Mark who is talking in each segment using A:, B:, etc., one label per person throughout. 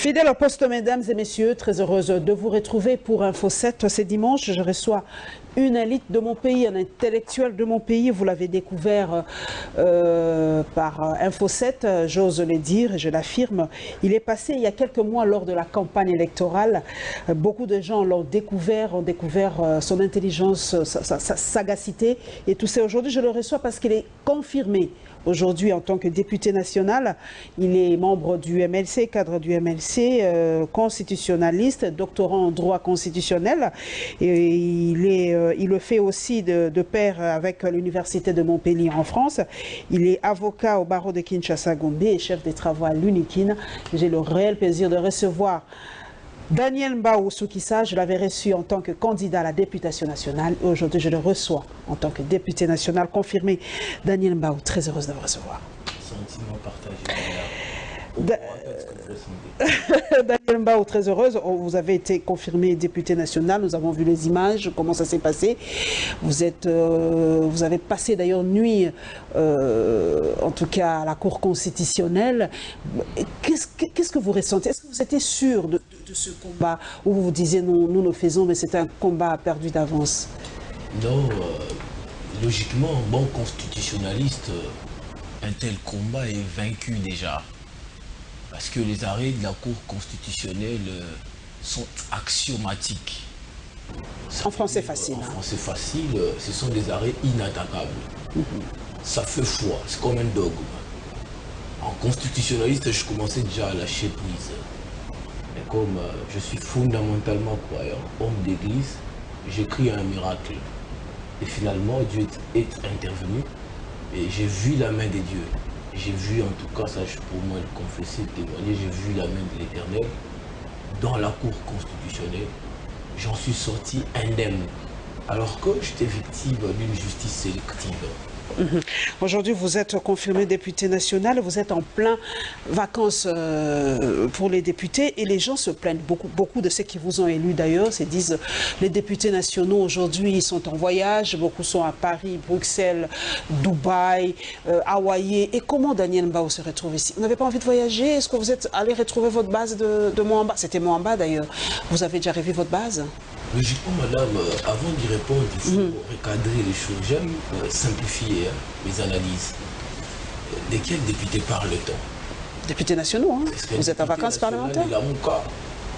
A: Fidèle au poste, mesdames et messieurs, très heureuse de vous retrouver pour Info 7. C'est dimanche, je reçois une élite de mon pays, un intellectuel de mon pays. Vous l'avez découvert par Info 7, j'ose le dire et je l'affirme. Il est passé il y a quelques mois lors de la campagne électorale. Beaucoup de gens l'ont découvert, ont découvert son intelligence, sa sagacité et tout ça. Aujourd'hui, je le reçois parce qu'il est confirmé. Aujourd'hui, en tant que député national, il est membre du MLC, cadre du MLC, constitutionnaliste, doctorant en droit constitutionnel. Et il le fait aussi de pair avec l'Université de Montpellier en France. Il est avocat au barreau de Kinshasa-Gombe et chef des travaux à l'UNIKIN. J'ai le réel plaisir de recevoir Daniel Mbao Soukissa. Je l'avais reçu en tant que candidat à la députation nationale. Aujourd'hui, je le reçois en tant que député national confirmé. Daniel Mbao, très heureuse de vous recevoir.
B: Sentiment partagé.
A: Daniel Mbao, très heureuse. Vous avez été confirmé député national. Nous avons vu les images, comment ça s'est passé. Vous avez passé d'ailleurs nuit, en tout cas à la Cour constitutionnelle. Qu'est-ce que vous ressentez? Est-ce que vous étiez sûr de ce combat où vous vous disiez non, nous le faisons, mais c'est un combat perdu d'avance?
B: Non, logiquement, bon constitutionnaliste, un tel combat est vaincu déjà. Parce que les arrêts de la Cour constitutionnelle sont axiomatiques.
A: En français facile.
B: En français facile, ce sont des arrêts inattaquables. Ça fait foi, c'est comme un dogme. En constitutionnaliste, je commençais déjà à lâcher prise. Mais comme je suis fondamentalement croyant, homme d'église, j'écris un miracle. Et finalement, Dieu est intervenu et j'ai vu la main des dieux. J'ai vu, en tout cas, ça pour moi le confesser, le témoigner, j'ai vu la main de l'Éternel dans la Cour constitutionnelle. J'en suis sorti indemne, alors que j'étais victime d'une justice sélective.
A: Aujourd'hui, vous êtes confirmé député national, vous êtes en plein vacances pour les députés et les gens se plaignent. Beaucoup de ceux qui vous ont élu d'ailleurs se disent les députés nationaux aujourd'hui ils sont en voyage, beaucoup sont à Paris, Bruxelles, Dubaï, Hawaï. Et comment Daniel Mbao se retrouve ici? Vous n'avez pas envie de voyager? Est-ce que vous êtes allé retrouver votre base de Moamba? C'était Moamba d'ailleurs. Vous avez déjà revu votre base?
B: Logiquement, madame, avant d'y répondre, il faut recadrer les choses. J'aime simplifier mes analyses. De quel député parle-t-on?
A: Députés nationaux, hein? Vous êtes en vacances parlementaires?
B: Dans mon cas,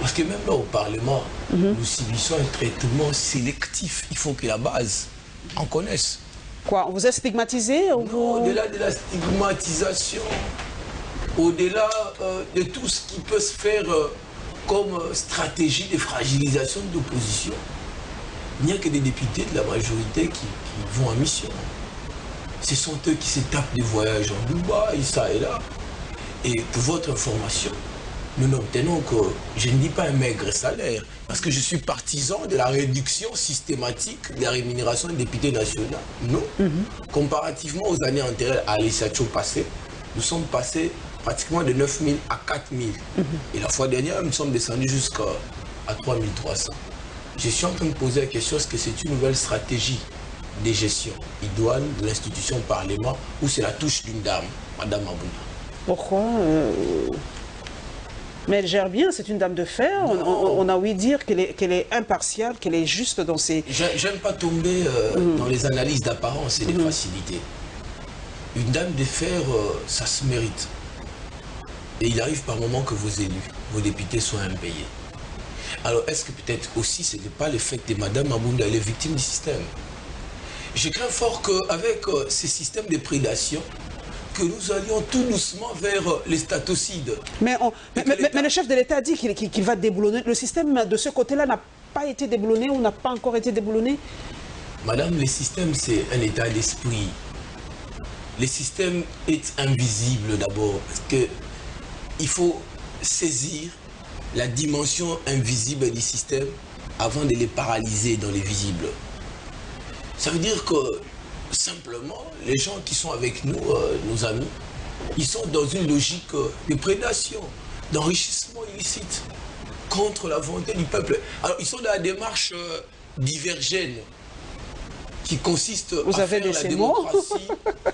B: parce que même là au Parlement, nous subissons un traitement sélectif. Il faut que la base en connaisse.
A: Quoi? On vous a stigmatisé?
B: Au-delà de la stigmatisation, au-delà de tout ce qui peut se faire comme stratégie de fragilisation de l'opposition, il n'y a que des députés de la majorité qui vont en mission. Ce sont eux qui se tapent des voyages en Dubaï, ça et là. Et pour votre information, nous n'obtenons que, je ne dis pas un maigre salaire, parce que je suis partisan de la réduction systématique de la rémunération des députés nationaux. Non. Comparativement aux années antérieures à l'élection passée, nous sommes passés pratiquement de 9 000 à 4 000. Et la fois dernière, nous sommes descendus jusqu'à 3 300. Je suis en train de poser la question, est-ce que c'est une nouvelle stratégie de gestion idoine de l'institution Parlement ou c'est la touche d'une dame, Madame Mabouna?
A: Pourquoi Mais elle gère bien, c'est une dame de fer. On a ouï dire qu'elle est impartiale, qu'elle est juste dans ses...
B: J'aime pas tomber dans les analyses d'apparence et de facilité. Une dame de fer, ça se mérite. Et il arrive par moment que vos élus, vos députés soient impayés. Alors est-ce que peut-être aussi ce n'est pas le fait que Mme Mabounda est victime du système? Je crains fort qu'avec ces systèmes de prédation, que nous allions tout doucement vers les statocides.
A: Mais le chef de l'État a dit qu'il va déboulonner. Le système de ce côté-là n'a pas été déboulonné ou n'a pas encore été déboulonné?
B: Madame, le système c'est un état d'esprit. Le système est invisible d'abord, parce que il faut saisir la dimension invisible du système avant de les paralyser dans les visibles. Ça veut dire que, simplement, les gens qui sont avec nous, nos amis, ils sont dans une logique de prédation, d'enrichissement illicite, contre la volonté du peuple. Alors, ils sont dans la démarche divergène, qui consiste
A: Vous
B: à
A: avez
B: faire la démocratie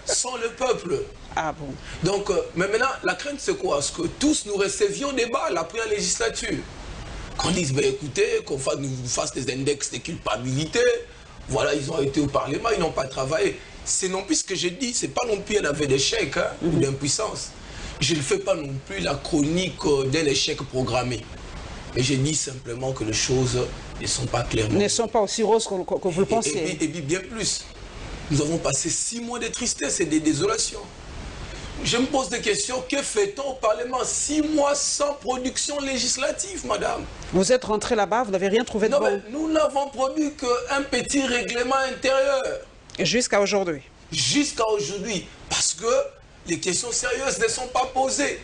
B: sans le peuple.
A: Ah bon.
B: Donc, mais maintenant, la crainte c'est quoi? Parce que tous nous recevions des balles après la législature. Qu'on dise, ben écoutez, qu'on nous fasse des index de culpabilité. Voilà, ils ont été au Parlement, ils n'ont pas travaillé. C'est non plus ce que je dis, c'est pas non plus un aveu d'échec ou d'impuissance. Je ne fais pas non plus la chronique d'un échec programmé. Mais je dis simplement que les choses ne sont pas clairement...
A: Ne sont pas aussi roses que vous le pensez.
B: Et puis bien plus. Nous avons passé 6 mois de tristesse et de désolation. Je me pose des questions. Que fait-on au Parlement 6 mois sans production législative, madame?
A: Vous êtes rentré là-bas, vous n'avez rien trouvé de bon?
B: Non, mais nous n'avons produit qu'un petit règlement intérieur.
A: Jusqu'à aujourd'hui?
B: Jusqu'à aujourd'hui. Parce que les questions sérieuses ne sont pas posées.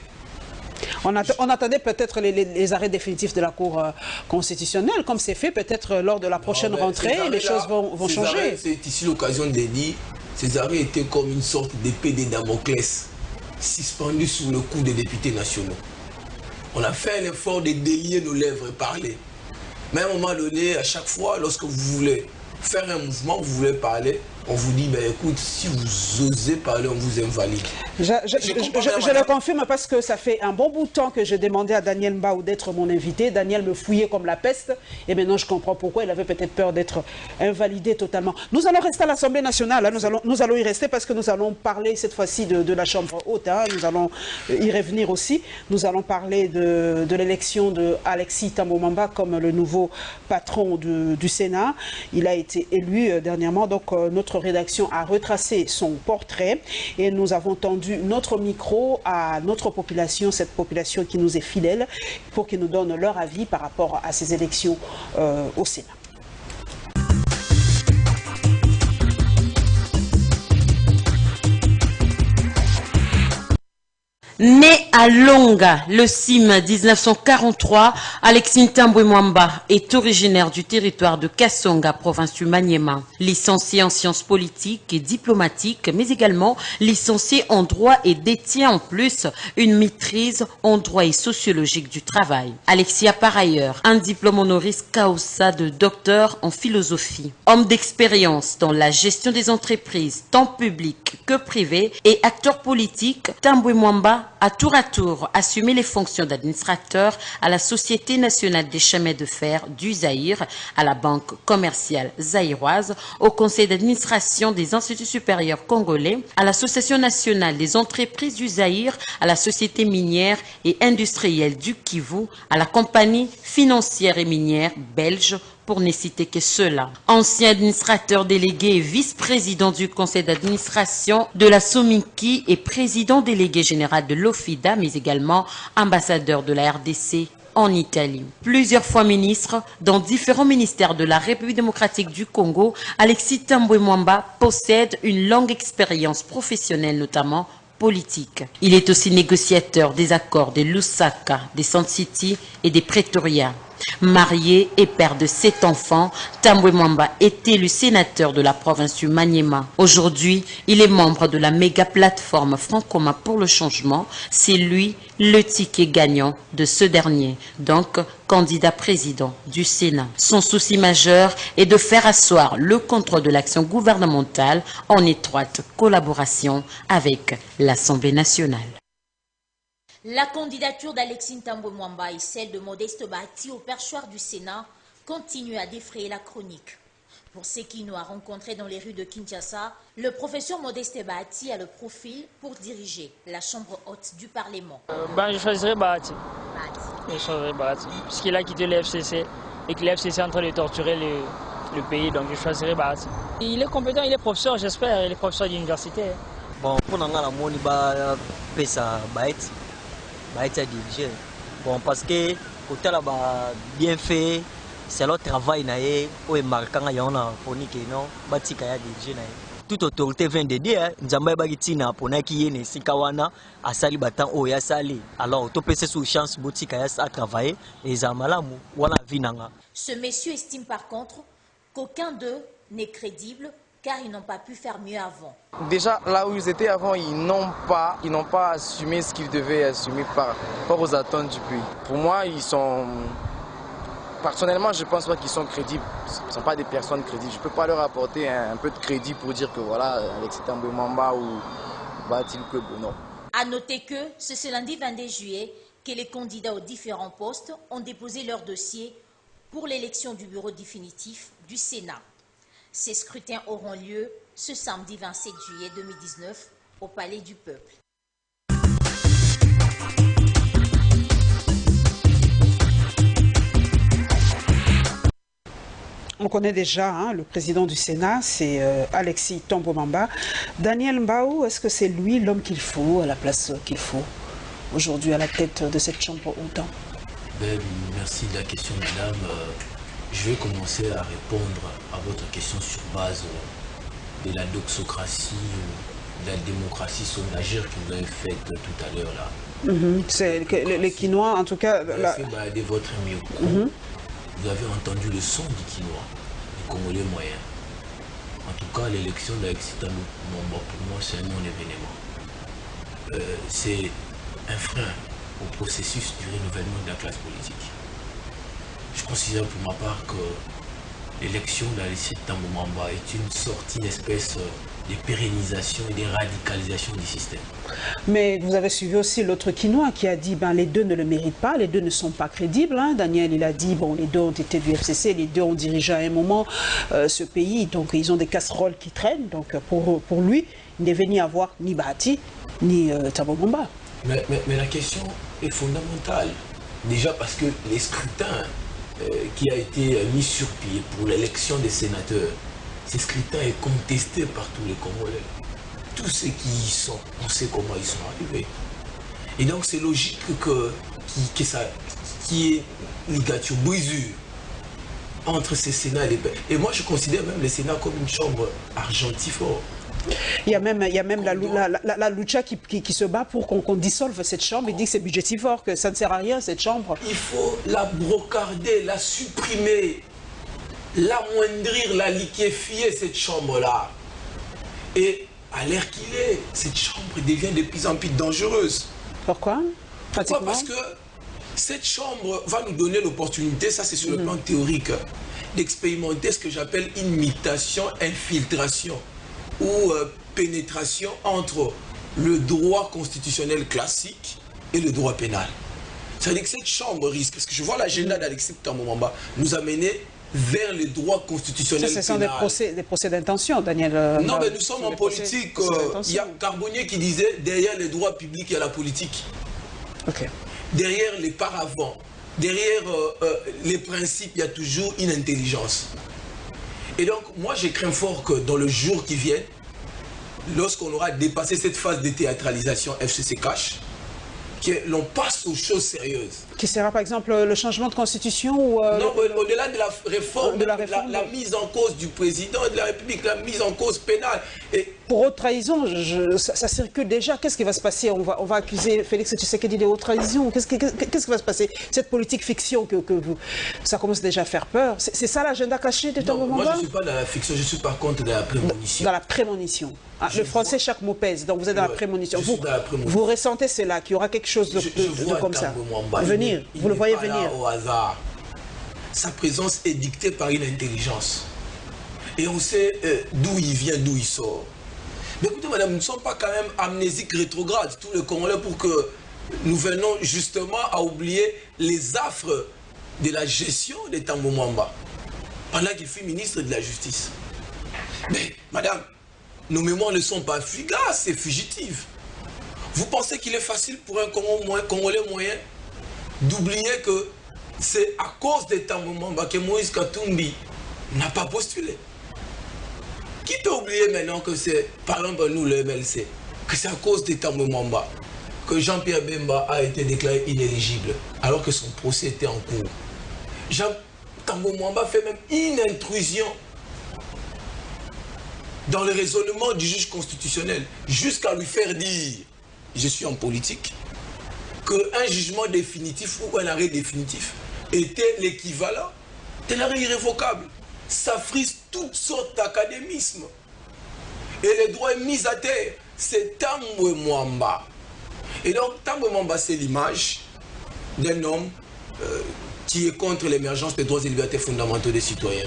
A: On attendait peut-être les arrêts définitifs de la Cour constitutionnelle, comme c'est fait peut-être lors de la prochaine rentrée, les choses vont changer.
B: C'est ici l'occasion de dire, ces arrêts étaient comme une sorte d'épée de Damoclès, suspendue sous le cou des députés nationaux. On a fait un effort de délier nos lèvres et parler. Mais à un moment donné, à chaque fois, lorsque vous voulez faire un mouvement, vous voulez parler, on vous dit, ben écoute, si vous osez parler, on vous invalide.
A: Je le confirme parce que ça fait un bon bout de temps que je demandais à Daniel Mbao d'être mon invité. Daniel me fouillait comme la peste et maintenant je comprends pourquoi il avait peut-être peur d'être invalidé totalement. Nous allons rester à l'Assemblée nationale, hein. Nous allons y rester parce que nous allons parler cette fois-ci de la Chambre haute. Hein. Nous allons y revenir aussi. Nous allons parler de l'élection de Alexis Thambwe Mwamba comme le nouveau patron du Sénat. Il a été élu dernièrement, donc notre rédaction a retracé son portrait et nous avons tendu notre micro à notre population, cette population qui nous est fidèle, pour qu'ils nous donnent leur avis par rapport à ces élections au Sénat.
C: Né à Longa, le 6 mai 1943, Alexis Thambwe Mwamba est originaire du territoire de Kasonga, province du Maniema. Licencié en sciences politiques et diplomatiques, mais également licencié en droit et détient en plus une maîtrise en droit et sociologique du travail. Alexis a par ailleurs un diplôme honoris causa de docteur en philosophie. Homme d'expérience dans la gestion des entreprises, tant publiques que privées, et acteur politique, Thambwe Mwamba a tour à tour assumé les fonctions d'administrateur à la Société nationale des chemins de fer du Zaïre, à la Banque commerciale zaïroise, au Conseil d'administration des instituts supérieurs congolais, à l'Association nationale des entreprises du Zaïre, à la Société minière et industrielle du Kivu, à la compagnie financière et minière belge, pour ne citer que cela. Ancien administrateur délégué et vice-président du conseil d'administration de la Sominki et président délégué général de l'OFIDA, mais également ambassadeur de la RDC en Italie. Plusieurs fois ministre dans différents ministères de la République démocratique du Congo, Alexis Thambwe Mwamba possède une longue expérience professionnelle, notamment politique. Il est aussi négociateur des accords de Lusaka, des Sand City et des Pretoria. Marié et père de 7 enfants, Thambwe Mwamba est élu sénateur de la province du Maniema. Aujourd'hui, il est membre de la méga plateforme Francoma pour le changement. C'est lui le ticket gagnant de ce dernier, donc candidat président du Sénat. Son souci majeur est de faire asseoir le contrôle de l'action gouvernementale en étroite collaboration avec l'Assemblée nationale.
D: La candidature d'Alexis Thambwe Mwamba et celle de Modeste Bahati au perchoir du Sénat continuent à défrayer la chronique. Pour ce qui nous a rencontrés dans les rues de Kinshasa, le professeur Modeste Bahati a le profil pour diriger la chambre haute du Parlement.
E: Je choisirais Bahati. Je choisirais Bahati, puisqu'il a quitté le FCC et que le FCC est en train de torturer le pays, donc je choisirais Bahati. Il est compétent, il est professeur, j'espère, il est professeur d'université.
F: Bon, pour nous, on a Bahati. Bahati a dirigé. Bon, parce que côté là bien fait, c'est le travail naé ou est marquant ya on a poni que non, Bahati a dirigé naé. Toute autorité vient de dire Nzamba bagitina pona ki yene sikawana asali batan o ya sali. Alors to pese sous chance Botika ya a travailler et zamalamu wana vinanga.
D: Ce monsieur estime par contre qu'aucun d'eux n'est crédible car ils n'ont pas pu faire mieux avant.
G: Déjà, là où ils étaient avant, ils n'ont pas assumé ce qu'ils devaient assumer par rapport aux attentes du pays. Pour moi, ils sont Personnellement, je pense pas qu'ils sont crédibles. Ce ne sont pas des personnes crédibles. Je ne peux pas leur apporter un peu de crédit pour dire que voilà, Alexis Thambwe Mwamba ou Bahati Lukwebo, non.
D: A noter que c'est ce lundi 22 juillet que les candidats aux différents postes ont déposé leur dossier pour l'élection du bureau définitif du Sénat. Ces scrutins auront lieu ce samedi 27 juillet 2019 au Palais du Peuple.
A: On connaît déjà le président du Sénat, c'est Alexis Thambwe Mwamba. Daniel Mbao, est-ce que c'est lui l'homme qu'il faut, à la place qu'il faut, aujourd'hui à la tête de cette chambre autant?
B: Merci de la question, madame. Je vais commencer à répondre à votre question sur base de la doxocratie, de la démocratie sauvagère que vous avez faite tout à l'heure là.
A: C'est les Quinois, en tout cas...
B: Vous avez fait balader votre micro. Vous avez entendu le son du Quinois, du Congolais moyen. En tout cas, l'élection d'Alexis Thambwe Mwamba, pour moi, c'est un non-événement. C'est un frein au processus du renouvellement de la classe politique. Je considère pour ma part que l'élection d'Alexis Thambwe Mwamba est une espèce de pérennisation et de radicalisation du système.
A: Mais vous avez suivi aussi l'autre Quinois qui a dit les deux ne le méritent pas, les deux ne sont pas crédibles. Daniel, il a dit les deux ont été du FCC, les deux ont dirigé à un moment ce pays, donc ils ont des casseroles qui traînent. Donc pour lui, il ne devait ni avoir ni Bahati ni Thambwe Mwamba.
B: Mais la question est fondamentale. Déjà parce que les scrutins qui a été mis sur pied pour l'élection des sénateurs, ce scrutin est contesté par tous les Congolais. Tous ceux qui y sont, on sait comment ils sont arrivés. Et donc c'est logique qu'il y ait une ligature, brisure entre ces Sénats et les peuples. Et moi je considère même les Sénats comme une chambre argentifore.
A: Il y a même la Lucha qui se bat pour qu'on dissolve cette chambre. Il dit que c'est budgétivore, que ça ne sert à rien cette chambre.
B: Il faut la brocarder, la supprimer, l'amoindrir, la liquéfier cette chambre-là. Et à l'ère qu'il est, cette chambre devient de plus en plus dangereuse.
A: Pourquoi?
B: Pourquoi? Parce que cette chambre va nous donner l'opportunité, ça c'est sur le plan théorique, d'expérimenter ce que j'appelle une mutation, infiltration ou pénétration entre le droit constitutionnel classique et le droit pénal. C'est-à-dire que cette chambre risque, parce que je vois l'agenda d'Alexis Thambwe Mwamba, nous amener vers le droit constitutionnel pénal.
A: Ce sont des procès d'intention, Daniel.
B: Non, mais nous sommes en politique. Il y a Carbonnier qui disait, derrière les droits publics, il y a la politique.
A: Okay.
B: Derrière les paravents, derrière les principes, il y a toujours une intelligence. Et donc, moi, je crains fort que dans le jour qui vient, lorsqu'on aura dépassé cette phase de théâtralisation FCC Cash, que l'on passe aux choses sérieuses.
A: Qui sera par exemple le changement de constitution ou
B: non, au-delà de la réforme, la mise en cause du président de la République, la mise en cause pénale. Et
A: pour haute trahison, ça circule déjà. Qu'est-ce qui va se passer? On va accuser Félix Tshisekedi de haute trahison. Qu'est-ce qui va se passer? Cette politique fiction ça commence déjà à faire peur. C'est ça l'agenda caché de Thambwe Mwamba?
B: Moi, je ne suis pas dans la fiction, je suis par contre dans la prémonition.
A: Dans la prémonition. Le français, chaque mot pèse. Donc vous êtes dans la prémonition. Vous ressentez cela, qu'il y aura quelque chose de comme ça. Venir. Vous le voyez venir.
B: Au hasard. Sa présence est dictée par une intelligence. Et on sait d'où il vient, d'où il sort. Mais écoutez, madame, nous ne sommes pas quand même amnésiques rétrogrades, tous les Congolais, pour que nous venons justement à oublier les affres de la gestion de Thambwe Mwamba, pendant qu'il fut ministre de la Justice. Mais, madame, nos mémoires ne sont pas fugaces et fugitives. Vous pensez qu'il est facile pour un Congolais moyen d'oublier que c'est à cause de Thambwe Mwamba que Moïse Katumbi n'a pas postulé? Qui peut oublier maintenant que c'est, par exemple nous le MLC, que c'est à cause de Thambwe Mwamba que Jean-Pierre Bemba a été déclaré inéligible alors que son procès était en cours? Thambwe Mwamba fait même une intrusion dans le raisonnement du juge constitutionnel jusqu'à lui faire dire, je suis en politique, qu'un jugement définitif ou un arrêt définitif était l'équivalent d'un arrêt irrévocable. Ça frise toutes sortes d'académismes. Et le droit est mis à terre. C'est Thambwe Mwamba. Et donc, Thambwe Mwamba, c'est l'image d'un homme qui est contre l'émergence des droits et libertés fondamentaux des citoyens.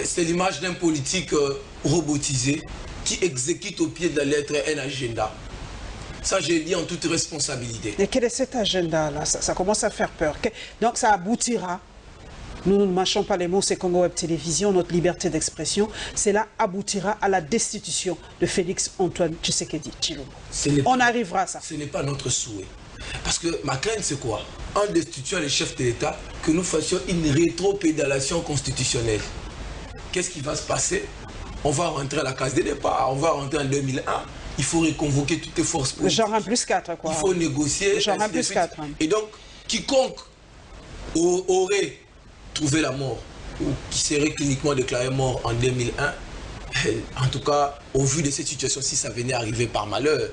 B: C'est l'image d'un politique robotisé qui exécute au pied de la lettre un agenda. Ça, j'ai dit en toute responsabilité.
A: Et quel est cet agenda-là? Ça commence à faire peur. Donc ça aboutira. Nous ne mâchons pas les mots, c'est Congo Web Télévision, notre liberté d'expression. Cela aboutira à la destitution de Félix Antoine Tshisekedi Tshilombo. On arrivera à ça.
B: Ce n'est pas notre souhait. Parce que ma crainte, c'est quoi? En destituant les chefs de l'État, que nous fassions une rétropédalation constitutionnelle. Qu'est-ce qui va se passer? On va rentrer à la case de départ, on va rentrer en 2001. Il faut reconvoquer toutes les forces politiques.
A: Genre 1+4, quoi.
B: Il faut négocier.
A: Genre 1+4.
B: Et donc, quiconque aurait trouvé la mort, ou qui serait cliniquement déclaré mort en 2001, en tout cas, au vu de cette situation, si ça venait arriver par malheur,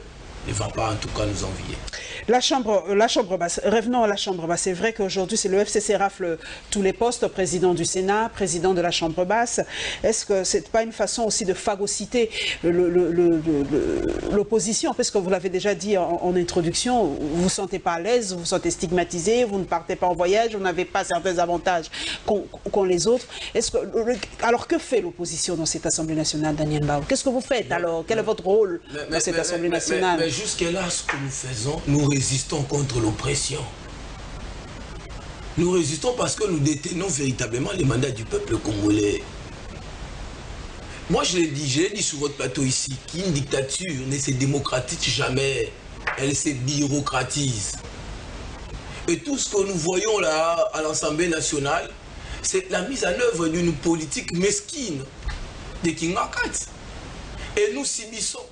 B: ne va pas en tout cas nous envier.
A: La chambre basse, revenons à la chambre basse. C'est vrai qu'aujourd'hui, c'est le FCC rafle tous les postes, président du Sénat, président de la chambre basse. Est-ce que ce n'est pas une façon aussi de phagocyter l'opposition? Parce que vous l'avez déjà dit en introduction, vous ne vous sentez pas à l'aise, vous vous sentez stigmatisé, vous ne partez pas en voyage, vous n'avez pas certains avantages qu'ont les autres. Alors que fait l'opposition dans cette Assemblée nationale, Daniel Mbao? Qu'est-ce que vous faites alors? Quel est votre rôle dans cette Assemblée nationale?
B: Mais jusqu'à là, ce que nous faisons, nous résistons contre l'oppression. Nous résistons parce que nous détenons véritablement les mandats du peuple congolais. Moi, je l'ai dit sur votre plateau ici, qu'une dictature ne se démocratise jamais, elle se bureaucratise. Et tout ce que nous voyons là à l'Assemblée nationale, c'est la mise en œuvre d'une politique mesquine de Kingakat. Et nous subissons.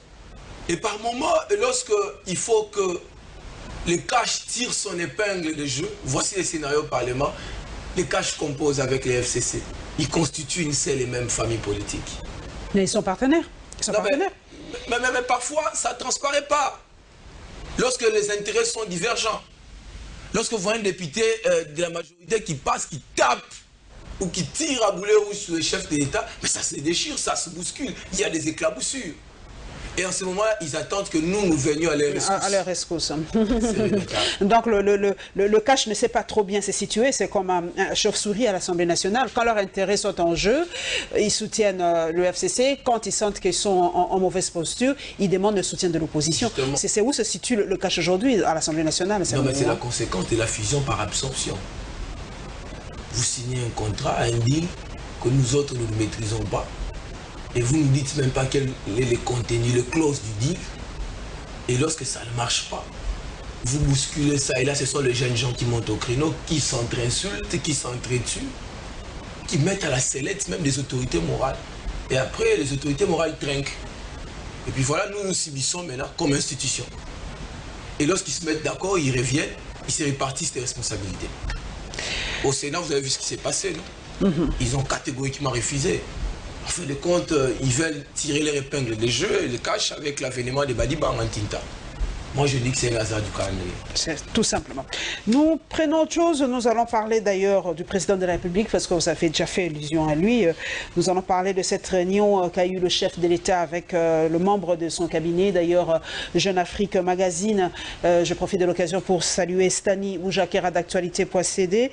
B: Et par moments, lorsqu'il faut que le cash tire son épingle de jeu, voici les scénarios au Parlement, les cash composent avec les FCC. Ils constituent une seule et même famille politique.
A: Mais ils sont partenaires.
B: Mais parfois, ça ne transparaît pas. Lorsque les intérêts sont divergents, lorsque vous voyez un député de la majorité qui passe, qui tape ou qui tire à boulet rouge sur les chefs de l'État, mais ça se déchire, ça se bouscule, il y a des éclaboussures. Et en ce moment, ils attendent que nous venions à leur rescousse.
A: À leur rescousse. Donc le cash ne sait pas trop bien se situer. C'est comme un chauve-souris à l'Assemblée nationale. Quand leurs intérêts sont en jeu, ils soutiennent le FCC. Quand ils sentent qu'ils sont en mauvaise posture, ils demandent le soutien de l'opposition. C'est où se situe le cash aujourd'hui à l'Assemblée nationale?
B: Non, mais c'est la conséquence de la fusion par absorption. Vous signez un contrat, un deal que nous autres, nous ne maîtrisons pas. Et vous ne dites même pas quel est le contenu, le clause du deal. Et lorsque ça ne marche pas, vous bousculez ça. Et là, ce sont les jeunes gens qui montent au créneau, qui s'entre-insultent, qui s'entretuent, qui mettent à la sellette même des autorités morales. Et après, les autorités morales trinquent. Et puis voilà, nous subissons maintenant comme institution. Et lorsqu'ils se mettent d'accord, ils reviennent, ils se répartissent les responsabilités. Au Sénat, vous avez vu ce qui s'est passé, non? Ils ont catégoriquement refusé. En fin de compte, ils veulent tirer les épingles des jeux et les cachent avec l'avènement des Badiba en Tinta. Moi, je dis que c'est un hasard du calendrier.
A: C'est tout simplement. Nous prenons autre chose. Nous allons parler d'ailleurs du président de la République, parce que vous avez déjà fait allusion à lui. Nous allons parler de cette réunion qu'a eu le chef de l'État avec le membre de son cabinet. D'ailleurs, Jeune Afrique Magazine, je profite de l'occasion pour saluer Stani Oujakera d'actualité.cd.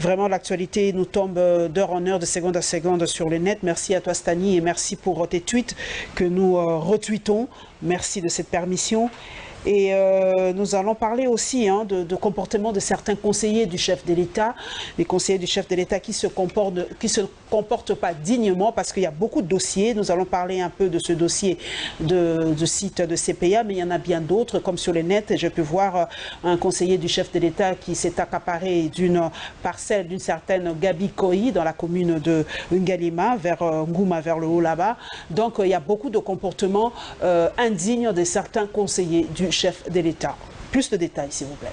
A: Vraiment, l'actualité nous tombe d'heure en heure, de seconde à seconde sur le net. Merci à toi, Stani, et merci pour tes tweets que nous retweetons. Merci de cette permission. Et nous allons parler aussi de comportement de certains conseillers du chef de l'État, les conseillers du chef de l'État qui se comportent pas dignement, parce qu'il y a beaucoup de dossiers. Nous allons parler un peu de ce dossier de site de CPA, mais il y en a bien d'autres, comme sur le net. Je peux voir un conseiller du chef de l'État qui s'est accaparé d'une parcelle d'une certaine Gabi Koyi dans la commune de Ngalima, vers Ngouma, vers le haut là-bas. Donc il y a beaucoup de comportements indignes de certains conseillers du chef de l'État. Plus de détails, s'il vous plaît.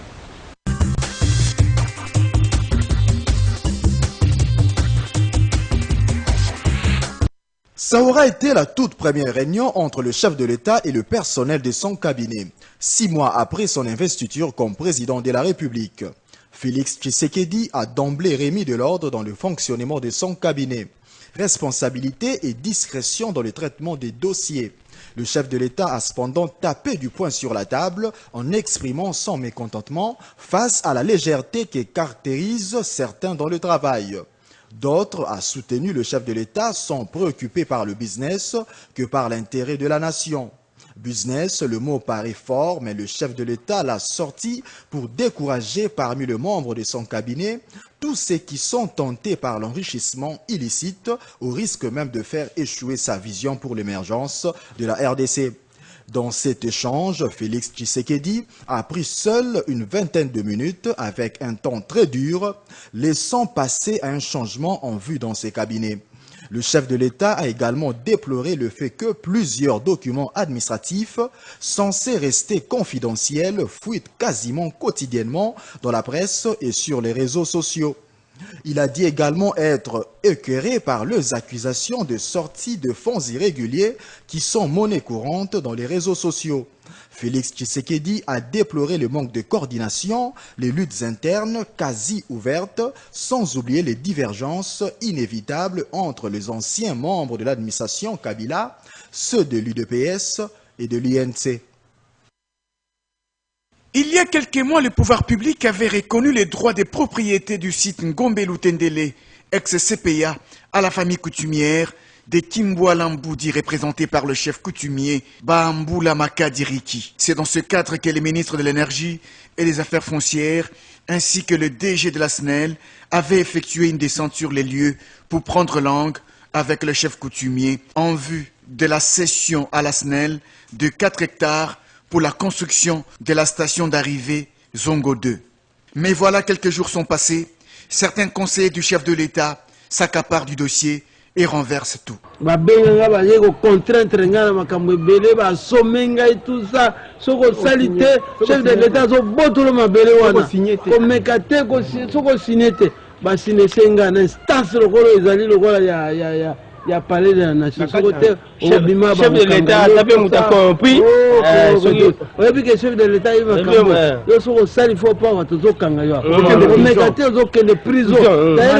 H: Ça aura été la toute première réunion entre le chef de l'État et le personnel de son cabinet, 6 mois après son investiture comme président de la République. Félix Tshisekedi a d'emblée remis de l'ordre dans le fonctionnement de son cabinet. Responsabilité et discrétion dans le traitement des dossiers. Le chef de l'État a cependant tapé du poing sur la table en exprimant son mécontentement face à la légèreté qui caractérise certains dans le travail. D'autres, a soutenu le chef de l'État, sont préoccupés par le business que par l'intérêt de la nation. Business, le mot paraît fort, mais le chef de l'État l'a sorti pour décourager parmi les membres de son cabinet tous ceux qui sont tentés par l'enrichissement illicite, au risque même de faire échouer sa vision pour l'émergence de la RDC. Dans cet échange, Félix Tshisekedi a pris seul une vingtaine de minutes avec un ton très dur, laissant passer un changement en vue dans ses cabinets. Le chef de l'État a également déploré le fait que plusieurs documents administratifs censés rester confidentiels fuitent quasiment quotidiennement dans la presse et sur les réseaux sociaux. Il a dit également être écœuré par les accusations de sortie de fonds irréguliers qui sont monnaie courante dans les réseaux sociaux. Félix Tshisekedi a déploré le manque de coordination, les luttes internes quasi ouvertes, sans oublier les divergences inévitables entre les anciens membres de l'administration Kabila, ceux de l'UDPS et de l'INC.
I: Il y a quelques mois, le pouvoir public avait reconnu les droits des propriétés du site Ngombe-Lutendele, ex-CPA, à la famille coutumière de Kimboualamboudi, représentée par le chef coutumier Baamboula Makadiriki. C'est dans ce cadre que les ministres de l'Énergie et des Affaires foncières, ainsi que le DG de la SNEL, avaient effectué une descente sur les lieux pour prendre langue avec le chef coutumier en vue de la cession à la SNEL de 4 hectares pour la construction de la station d'arrivée Zongo 2. Mais voilà, quelques jours sont passés, certains conseillers du chef de l'État s'accaparent du dossier et renversent tout.
J: Chef de l'État, il y a parlé de la nation. Chef de l'État, tapé mon compris. Oui, que chef de l'État, il va il faut pas avoir tout kanga. Mais les prisons.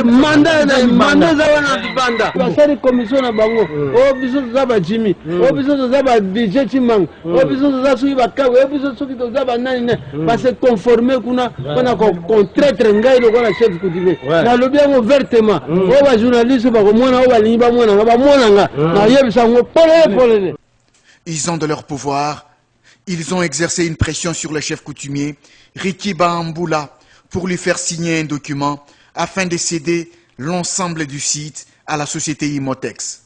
J: Mandat, banda. La commission na bango. Oh, biso zaba Jimmy. Oh, biso zaba DJ Chimang. Oh, biso zaba Suiba Kawe. Oh, biso soki to zaba nani. Parce que conformer kuna contraire ngai le la chef coutumier. Na le bien ouvertement. Oh, ba journaliste ba komona oh ba liba mona.
I: Ils ont de leur pouvoir, ils ont exercé une pression sur le chef coutumier, Riki Baamboula, pour lui faire signer un document afin de céder l'ensemble du site à la société Imotex.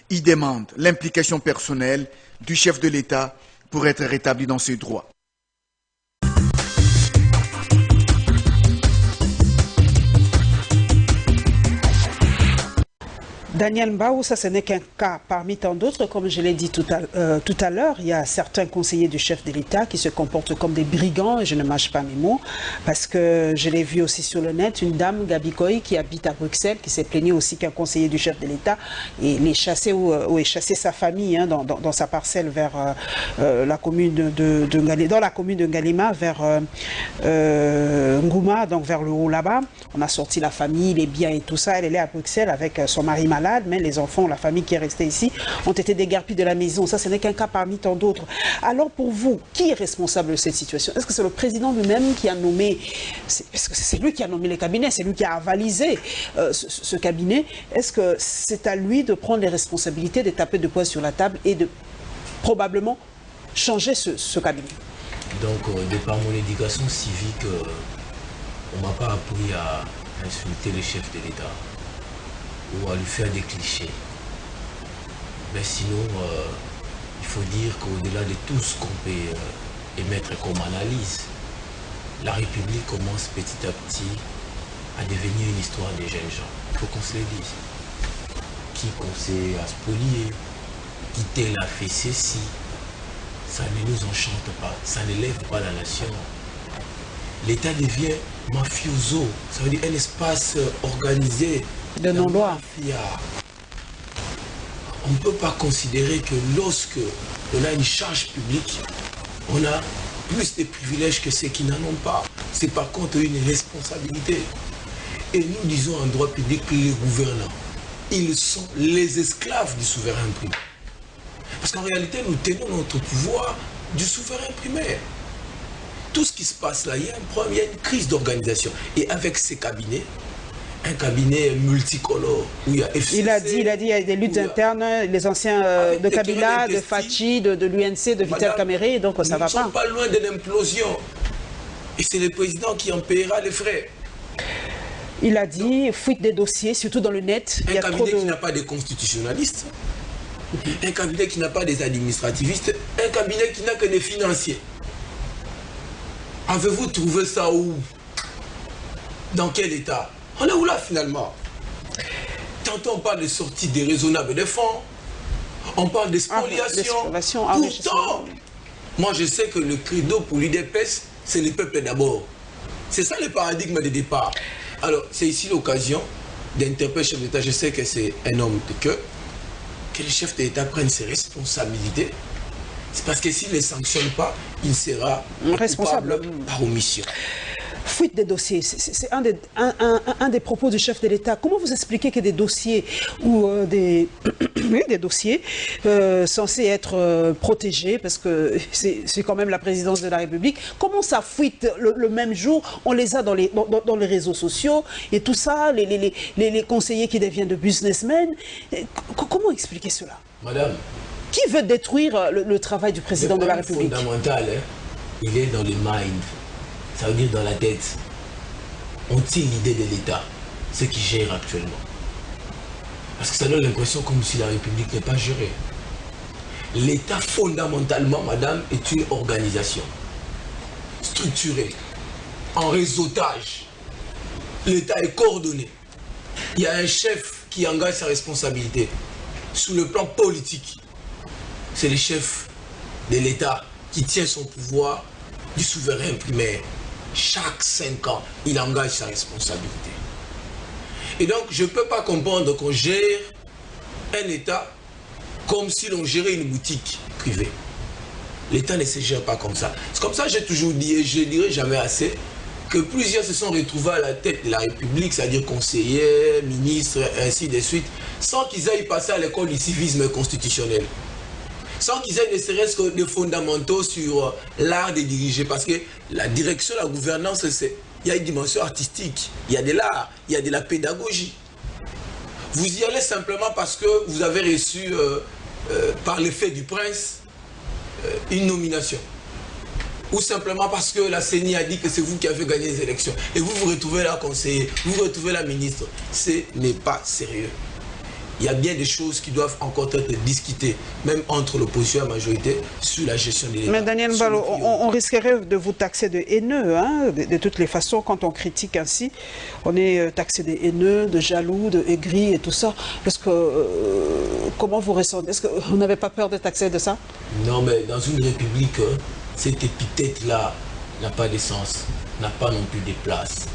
I: Ils demandent l'implication personnelle du chef de l'État pour être rétabli dans ses droits.
A: Daniel Mbaou, ça ce n'est qu'un cas parmi tant d'autres, comme je l'ai dit tout à l'heure, il y a certains conseillers du chef de l'État qui se comportent comme des brigands, et je ne mâche pas mes mots, parce que je l'ai vu aussi sur le net, une dame, Gabi Koy, qui habite à Bruxelles, qui s'est plaignée aussi qu'un conseiller du chef de l'État est chassé ou est chassé sa famille hein, dans sa parcelle vers la commune dans la commune de Ngalima, vers Ngouma, donc vers le haut là-bas. On a sorti la famille, les biens et tout ça, elle est à Bruxelles avec son mari malade. Mais les enfants, la famille qui est restée ici, ont été déguerpis de la maison. Ça, ce n'est qu'un cas parmi tant d'autres. Alors, pour vous, qui est responsable de cette situation? Est-ce que c'est le président lui-même qui a nommé... Est-ce que c'est lui qui a nommé les cabinets? C'est lui qui a avalisé ce cabinet? Est-ce que c'est à lui de prendre les responsabilités, de taper de poing sur la table et de probablement changer ce cabinet?
B: Donc, de par mon éducation civique, on ne m'a pas appris à insulter le chef de l'État ou à lui faire des clichés. Mais sinon, il faut dire qu'au-delà de tout ce qu'on peut émettre comme analyse, la République commence petit à petit à devenir une histoire des jeunes gens. Il faut qu'on se le dise. Qui conseille à spolier, qui tel a fait ceci, ça ne nous enchante pas, ça ne lève pas la nation. L'État devient mafioso, ça veut dire un espace organisé
A: de non-droit.
B: On ne peut pas considérer que lorsque on a une charge publique, on a plus de privilèges que ceux qui n'en ont pas. C'est par contre une responsabilité. Et nous disons en droit public que les gouvernants, ils sont les esclaves du souverain privé. Parce qu'en réalité, nous tenons notre pouvoir du souverain primaire. Tout ce qui se passe là, il y a une crise d'organisation. Et avec ces cabinets, un cabinet multicolore, où il y a FCC...
A: Il a dit, il y a des luttes internes, les anciens de Kabila, de Fachi, de l'UNC, de Vital Kamerhe, donc ça va pas.
B: Nous ne sommes pas loin de l'implosion. Et c'est le président qui en paiera les frais.
A: Il a dit, fuite des dossiers, surtout dans le net.
B: Un cabinet qui n'a pas de constitutionnalistes, un cabinet qui n'a pas des administrativistes, un cabinet qui n'a que des financiers. Avez-vous trouvé ça où? Dans quel état? On est où là finalement? Tantôt on parle de sortie déraisonnable des fonds, on parle de spoliation. Pourtant, moi je sais que le credo pour l'UDPS, c'est le peuple d'abord. C'est ça le paradigme de départ. Alors c'est ici l'occasion d'interpeller le chef d'État. Je sais que c'est un homme de cœur, que le chef d'État prenne ses responsabilités. C'est parce que s'il ne les sanctionne pas, il sera responsable par omission.
A: Fuite des dossiers, c'est un des propos du chef de l'État. Comment vous expliquez que des dossiers ou des dossiers censés être protégés, parce que c'est quand même la présidence de la République, comment ça fuite le même jour? On les a dans les réseaux sociaux et tout ça, les conseillers qui deviennent de businessmen. Comment expliquer cela?
B: Madame,
A: qui veut détruire le travail du président de la République?
B: Le fondamental, il est dans le mind. Ça veut dire dans la tête. On tient l'idée de l'État, ce qui gère actuellement. Parce que ça donne l'impression comme si la République n'est pas gérée. L'État, fondamentalement, madame, est une organisation structurée, en réseautage. L'État est coordonné. Il y a un chef qui engage sa responsabilité. Sur le plan politique, c'est le chef de l'État qui tient son pouvoir du souverain primaire. Chaque 5 ans, il engage sa responsabilité. Et donc, je ne peux pas comprendre qu'on gère un État comme si l'on gérait une boutique privée. L'État ne se gère pas comme ça. C'est comme ça que j'ai toujours dit, et je ne dirai jamais assez, que plusieurs se sont retrouvés à la tête de la République, c'est-à-dire conseillers, ministres, ainsi de suite, sans qu'ils aillent passer à l'école du civisme constitutionnel. Sans qu'ils aient ne serait-ce que des fondamentaux sur l'art de diriger. Parce que la direction, la gouvernance, il y a une dimension artistique, il y a de l'art, il y a de la pédagogie. Vous y allez simplement parce que vous avez reçu, par l'effet du prince, une nomination. Ou simplement parce que la CENI a dit que c'est vous qui avez gagné les élections. Et vous vous retrouvez là conseiller, vous vous retrouvez là ministre. Ce n'est pas sérieux. Il y a bien des choses qui doivent encore être discutées, même entre l'opposition et la majorité, sur la gestion des...
A: Mais Daniel Mbalo, on risquerait de vous taxer de haineux, hein, de toutes les façons, quand on critique ainsi. On est taxé de haineux, de jaloux, de aigris et tout ça. Est-ce que... comment vous ressentez? Est-ce que vous n'avez pas peur de taxer de ça?
B: Non, mais dans une république, cette épithète-là n'a pas de sens, n'a pas non plus de place.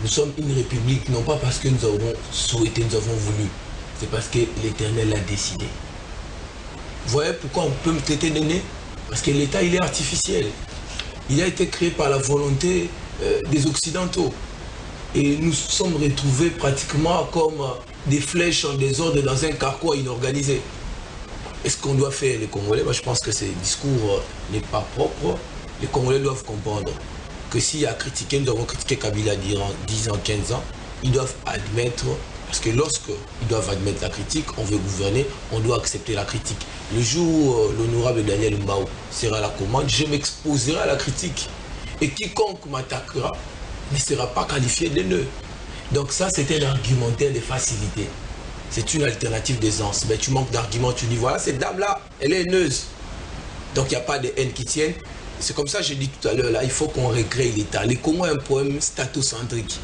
B: Nous sommes une république, non pas parce que nous avons souhaité, nous avons voulu. C'est parce que l'Éternel a décidé. Vous voyez pourquoi on peut me traiter de né? Parce que l'État, il est artificiel. Il a été créé par la volonté des Occidentaux. Et nous sommes retrouvés pratiquement comme des flèches en désordre dans un carquois inorganisé. Est-ce qu'on doit faire les Congolais? Moi, je pense que ce discours n'est pas propre. Les Congolais doivent comprendre que s'il y a critiqué, nous avons critiqué Kabila durant 10 ans, 15 ans, ils doivent admettre. Parce que lorsqu'ils doivent admettre la critique, on veut gouverner, on doit accepter la critique. Le jour où l'honorable Daniel Mbao sera à la commande, je m'exposerai à la critique. Et quiconque m'attaquera ne sera pas qualifié d'haineux. Donc ça, c'est un argumentaire de facilité. C'est une alternative d'aisance. Mais tu manques d'arguments, tu dis, voilà, cette dame-là, elle est haineuse. Donc il n'y a pas de haine qui tienne. C'est comme ça que j'ai dit tout à l'heure, là, il faut qu'on recrée l'État. Les Congo ont un problème statocentrique.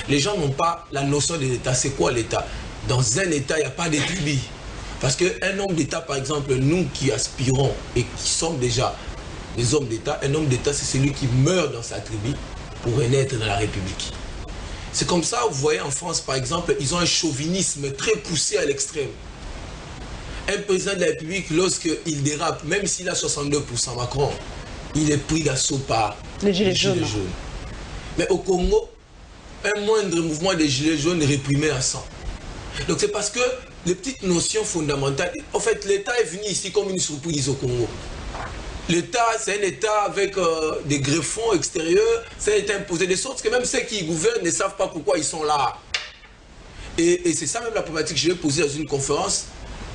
B: Les gens n'ont pas la notion de l'État. C'est quoi l'État? Dans un État, il n'y a pas de tribu. Parce qu'un homme d'État, par exemple, nous qui aspirons et qui sommes déjà des hommes d'État, un homme d'État, c'est celui qui meurt dans sa tribu pour renaître dans la République. C'est comme ça, vous voyez, en France, par exemple, ils ont un chauvinisme très poussé à l'extrême. Un président de la République, lorsqu'il dérape, même s'il a 62%, Macron, il est pris d'assaut par
A: les gilets jaunes.
B: Mais au Congo, un moindre mouvement des gilets jaunes est réprimé à 100. Donc c'est parce que les petites notions fondamentales. En fait, l'État est venu ici comme une surprise au Congo. L'État, c'est un État avec des greffons extérieurs, c'est un État imposé, de sorte que même ceux qui gouvernent ne savent pas pourquoi ils sont là. Et c'est ça même la problématique que je vais poser dans une conférence.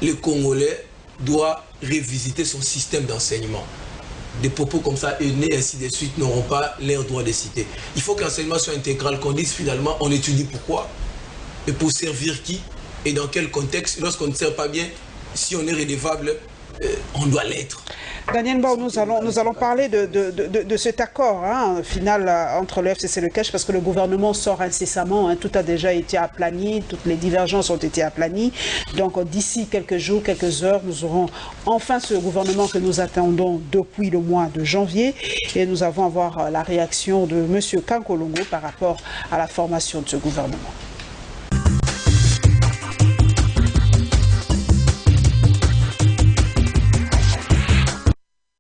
B: Les Congolais doivent révisiter son système d'enseignement. Des propos comme ça, et ainsi de suite, n'auront pas leur droit de citer. Il faut que l'enseignement soit intégral, qu'on dise finalement, on étudie pourquoi, et pour servir qui, et dans quel contexte. Lorsqu'on ne sert pas bien, si on est redevable, on doit l'être.
A: Daniel Mbao, nous allons parler de cet accord final entre le FCC et le CASH, parce que le gouvernement sort incessamment, tout a déjà été aplani, toutes les divergences ont été aplanies. Donc d'ici quelques jours, quelques heures, nous aurons enfin ce gouvernement que nous attendons depuis le mois de janvier, et nous allons avoir la réaction de M. Kankolongo par rapport à la formation de ce gouvernement.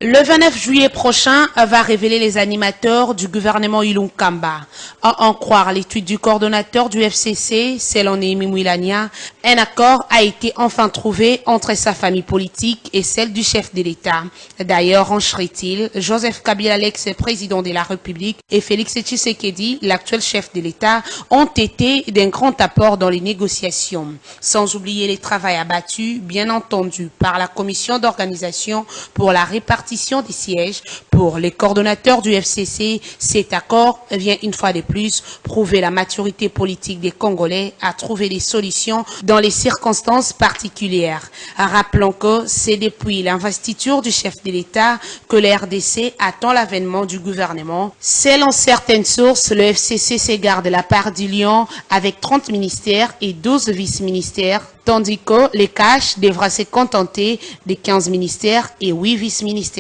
K: Le 29 juillet prochain va révéler les animateurs du gouvernement Ilunkamba. À en croire l'étude du coordonnateur du FCC, Selonemi Mwilania, un accord a été enfin trouvé entre sa famille politique et celle du chef de l'État. D'ailleurs, rancherait-il, Joseph Kabila, l'ex-président de la République, et Félix Tshisekedi, l'actuel chef de l'État, ont été d'un grand apport dans les négociations. Sans oublier les travaux abattus, bien entendu, par la commission d'organisation pour la répartition des sièges pour les coordonnateurs du FCC. Cet accord vient une fois de plus prouver la maturité politique des Congolais à trouver des solutions dans les circonstances particulières. Rappelons que c'est depuis l'investiture du chef de l'État que le RDC attend l'avènement du gouvernement. Selon certaines sources, le FCC s'égare de la part du Lion avec 30 ministères et 12 vice-ministères, tandis que le CASH devra se contenter de 15 ministères et 8 vice-ministères.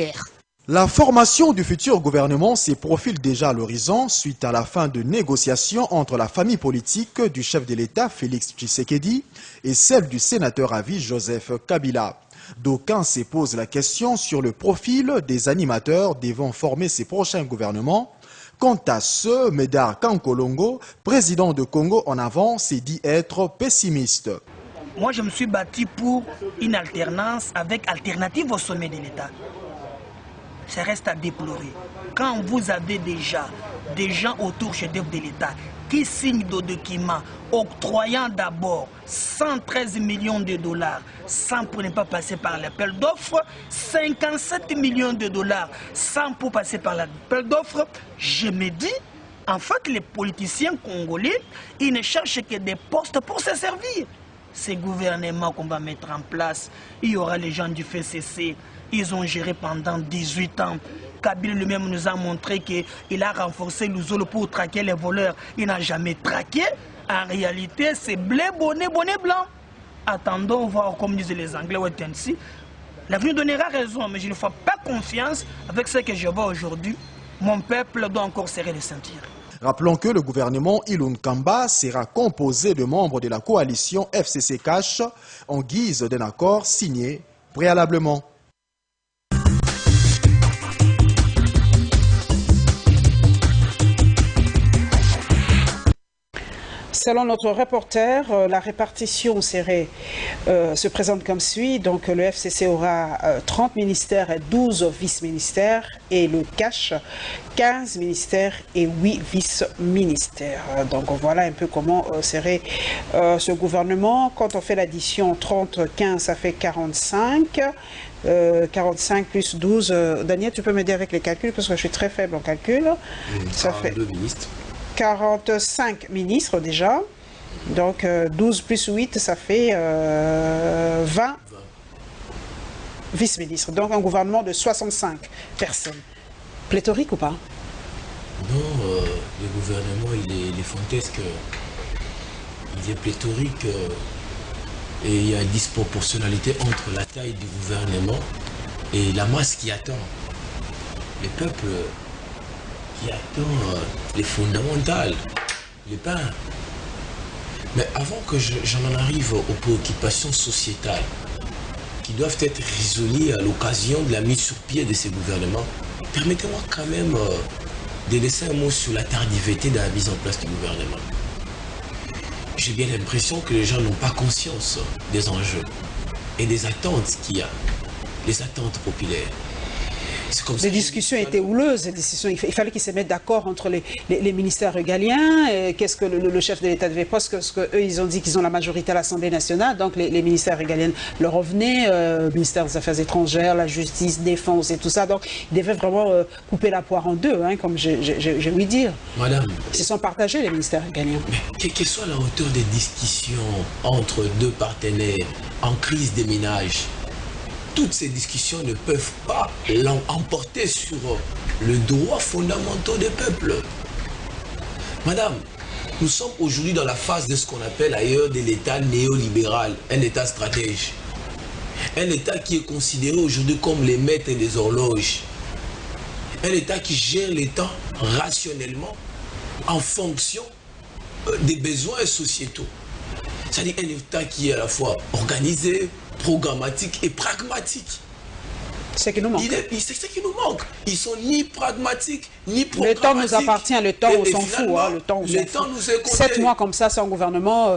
H: La formation du futur gouvernement se profile déjà à l'horizon suite à la fin de négociations entre la famille politique du chef de l'État Félix Tshisekedi et celle du sénateur à vie Joseph Kabila. D'aucuns se posent la question sur le profil des animateurs devant former ces prochains gouvernements. Quant à ce, Médard Kankolongo, président de Congo en avant, s'est dit être pessimiste.
L: Moi, je me suis battu pour une alternance avec alternative au sommet de l'État. Ça reste à déplorer. Quand vous avez déjà des gens autour chef-d'œuvre de l'État qui signent des documents octroyant d'abord 113 millions de dollars sans pour ne pas passer par l'appel d'offres, 57 millions de dollars sans pour passer par l'appel d'offres, je me dis, en fait, les politiciens congolais, ils ne cherchent que des postes pour se servir. Ces gouvernements qu'on va mettre en place, il y aura les gens du FCC, ils ont géré pendant 18 ans. Kabila lui-même nous a montré qu'il a renforcé l'Ouzolo pour traquer les voleurs. Il n'a jamais traqué. En réalité, c'est blé, bonnet, bonnet blanc. Attendons voir, comme disent les Anglais, l'avenir donnera raison, mais je ne fais pas confiance avec ce que je vois aujourd'hui. Mon peuple doit encore serrer les ceintures.
H: Rappelons que le gouvernement Ilunkamba sera composé de membres de la coalition FCC-CASH en guise d'un accord signé préalablement.
A: Selon notre reporter, la répartition se présente comme suit. Donc le FCC aura 30 ministères et 12 vice-ministères, et le CASH 15 ministères et 8 vice-ministères. Donc voilà un peu comment serait ce gouvernement. Quand on fait l'addition 30-15, ça fait 45. 45 plus 12. Daniel, tu peux m'aider avec les calculs parce que je suis très faible en calcul. Ça fait
B: 2 ministres.
A: 45 ministres déjà, donc 12 plus 8, ça fait 20 vice-ministres, donc un gouvernement de 65 personnes. Pléthorique ou pas?
B: Non, le gouvernement il est fantasque, il est pléthorique et il y a une disproportionnalité entre la taille du gouvernement et la masse qui attend. Le peuple qui attend les fondamentales, les pains. Mais avant que j'en arrive aux préoccupations sociétales qui doivent être résolues à l'occasion de la mise sur pied de ces gouvernements, permettez-moi quand même de laisser un mot sur la tardivité de la mise en place du gouvernement. J'ai bien l'impression que les gens n'ont pas conscience des enjeux et des attentes qu'il y a, les attentes populaires.
A: Les discussions étaient houleuses, il fallait qu'ils se mettent d'accord entre les ministères régaliens. Qu'est-ce que le chef de l'État devait faire? Parce qu'eux, ils ont dit qu'ils ont la majorité à l'Assemblée nationale, donc les ministères régaliens leur revenaient, ministère des Affaires étrangères, la justice, défense et tout ça. Donc ils devaient vraiment couper la poire en deux, hein, comme j'ai ouï dire.
B: Madame,
A: ils se sont partagés, les ministères régaliens.
B: Mais quelle soit la hauteur des discussions entre deux partenaires en crise des ménages, toutes ces discussions ne peuvent pas l'emporter sur le droit fondamental des peuples. Madame, nous sommes aujourd'hui dans la phase de ce qu'on appelle ailleurs de l'État néolibéral, un État stratège. Un État qui est considéré aujourd'hui comme les maîtres des horloges. Un État qui gère les temps rationnellement en fonction des besoins sociétaux. C'est-à-dire un État qui est à la fois organisé, programmatique et pragmatique.
A: C'est ce qui nous manque.
B: C'est ce qui nous manque. Ils sont ni pragmatiques, ni programmatiques.
A: Le temps nous appartient, le temps on s'en fout. Hein, le temps
B: nous est compté.
A: 7 mois comme ça sans gouvernement.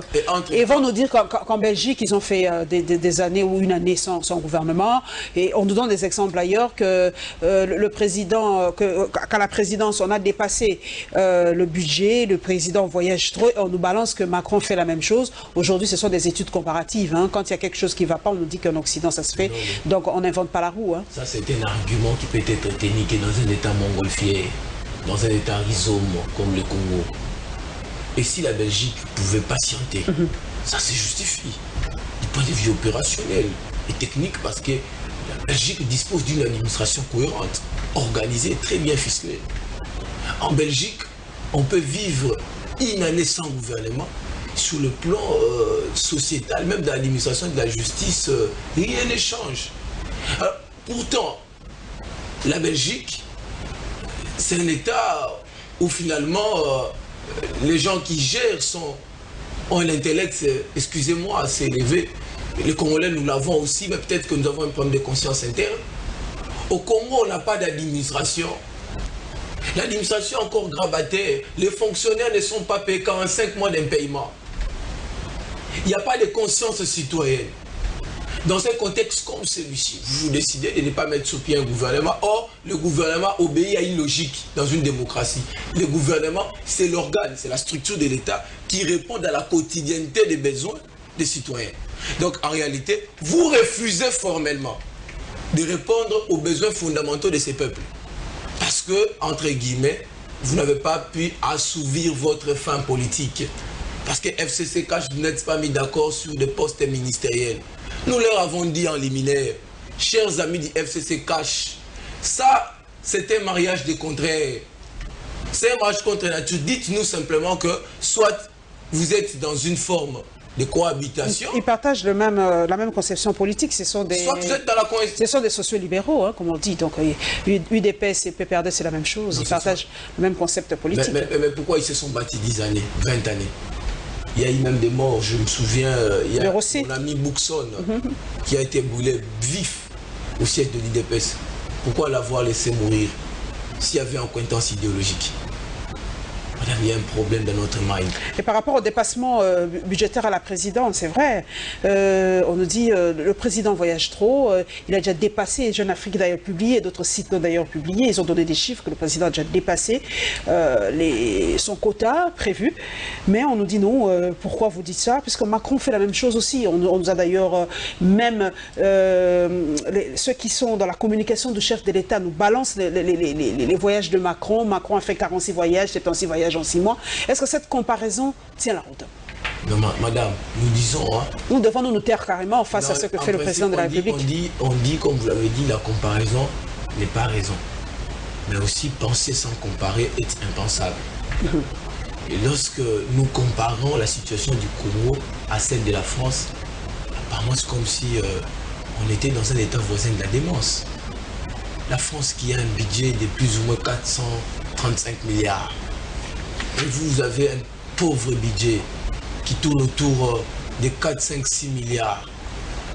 A: Et ils vont nous dire qu'en Belgique, ils ont fait des années ou une année sans gouvernement. Et on nous donne des exemples ailleurs que le président, qu'à la présidence, on a dépassé le budget, le président voyage trop. On nous balance que Macron fait la même chose. Aujourd'hui, ce sont des études comparatives. Hein. Quand il y a quelque chose qui ne va pas, on nous dit qu'en Occident, ça se fait. Donc on n'invente pas la roue. Hein.
B: Ça, c'est un argument qui peut être tenu que dans un État montgolfier, dans un État rhizome comme le Congo. Et si la Belgique pouvait patienter, ça se justifie du point de vue opérationnel et technique parce que la Belgique dispose d'une administration cohérente, organisée, très bien ficelée. En Belgique, on peut vivre une année sans gouvernement. Sur le plan sociétal, même de l'administration et de la justice, rien ne change. Alors, pourtant, la Belgique, c'est un État où finalement les gens qui gèrent ont un intellect, excusez-moi, assez élevé. Les Congolais, nous l'avons aussi, mais peut-être que nous avons un problème de conscience interne. Au Congo, on n'a pas d'administration. L'administration est encore grabataire. Les fonctionnaires ne sont pas payés qu'en 5 mois d'impayement. Il n'y a pas de conscience citoyenne. Dans un contexte comme celui-ci, vous décidez de ne pas mettre sur pied un gouvernement. Or, le gouvernement obéit à une logique dans une démocratie. Le gouvernement, c'est l'organe, c'est la structure de l'État qui répond à la quotidienneté des besoins des citoyens. Donc, en réalité, vous refusez formellement de répondre aux besoins fondamentaux de ces peuples. Parce que, entre guillemets, vous n'avez pas pu assouvir votre faim politique. Parce que FCCK, vous n'êtes pas mis d'accord sur des postes ministériels. Nous leur avons dit en liminaire, chers amis du FCCK, ça, c'est un mariage de contraire. C'est un mariage contre nature. Dites-nous simplement que soit vous êtes dans une forme de cohabitation.
A: Ils partagent la même conception politique. Ce sont des,
B: soit vous êtes dans la
A: ce sont des sociolibéraux, hein, comme on dit. Donc, UDPS et PPRD, c'est la même chose. Ils partagent le même concept politique.
B: Mais pourquoi ils se sont bâtis 10 années, 20 années? Il y a eu même des morts, je me souviens, il y a mon ami Boukson qui a été brûlé vif au siège de l'UDPS. Pourquoi l'avoir laissé mourir s'il y avait une accointance idéologique? Madame, il y a un problème dans notre mind.
A: Et par rapport au dépassement budgétaire à la présidence, c'est vrai, on nous dit le président voyage trop, il a déjà dépassé, Jeune Afrique d'ailleurs publié, d'autres sites l'ont d'ailleurs publié, ils ont donné des chiffres que le président a déjà dépassé son quota prévu, mais on nous dit non, pourquoi vous dites ça? Puisque Macron fait la même chose aussi, on nous a d'ailleurs même, ceux qui sont dans la communication du chef de l'État nous balancent les voyages de Macron. Macron a fait 46 voyages, 76 voyages en 6 mois. Est-ce que cette comparaison tient la route?
B: Non, madame, nous disons... Hein,
A: nous devons nous taire carrément face à ce que fait le président de la République.
B: On dit, comme vous l'avez dit, la comparaison n'est pas raison. Mais aussi, penser sans comparer est impensable. Et lorsque nous comparons la situation du Congo à celle de la France, apparemment c'est comme si on était dans un état voisin de la démence. La France qui a un budget de plus ou moins 435 milliards. Et vous avez un pauvre budget qui tourne autour de 4, 5, 6 milliards.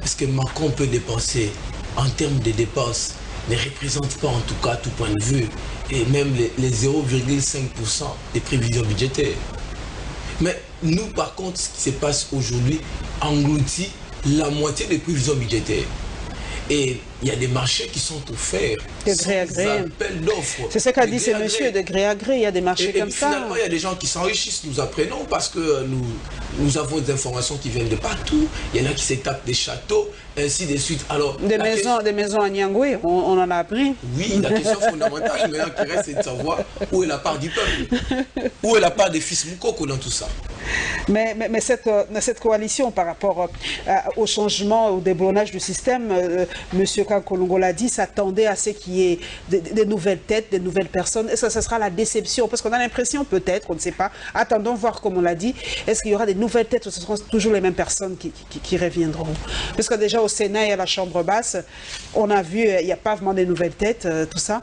B: Est-ce que Macron peut dépenser en termes de dépenses ne représente pas en tout cas tout point de vue et même les 0,5% des prévisions budgétaires. Mais nous par contre, ce qui se passe aujourd'hui engloutit la moitié des prévisions budgétaires. Et il y a des marchés qui sont offerts.
A: De gré à gré. C'est ce qu'a dit ce monsieur, de gré à gré, il y a des marchés comme ça.
B: Finalement, il y a des gens qui s'enrichissent, nous apprenons, parce que nous avons des informations qui viennent de partout. Il y en a qui s'étapent des châteaux, ainsi de suite. Alors, des
A: maisons à Nyangwe, on en a appris.
B: Oui, la question fondamentale maintenant qui reste, c'est de savoir où est la part du peuple. Où est la part des fils Moukoko dans tout ça.
A: Mais cette coalition par rapport au changement, au déblonnage du système, M. Kankolongo l'a dit, s'attendait à ce qu'il y ait des nouvelles têtes, des nouvelles personnes. Est-ce que ce sera la déception? Parce qu'on a l'impression, peut-être, on ne sait pas. Attendons voir comme on l'a dit. Est-ce qu'il y aura des nouvelles têtes ou ce seront toujours les mêmes personnes qui reviendront? Parce que déjà au Sénat et à la Chambre basse, on a vu, il n'y a pas vraiment des nouvelles têtes, tout ça.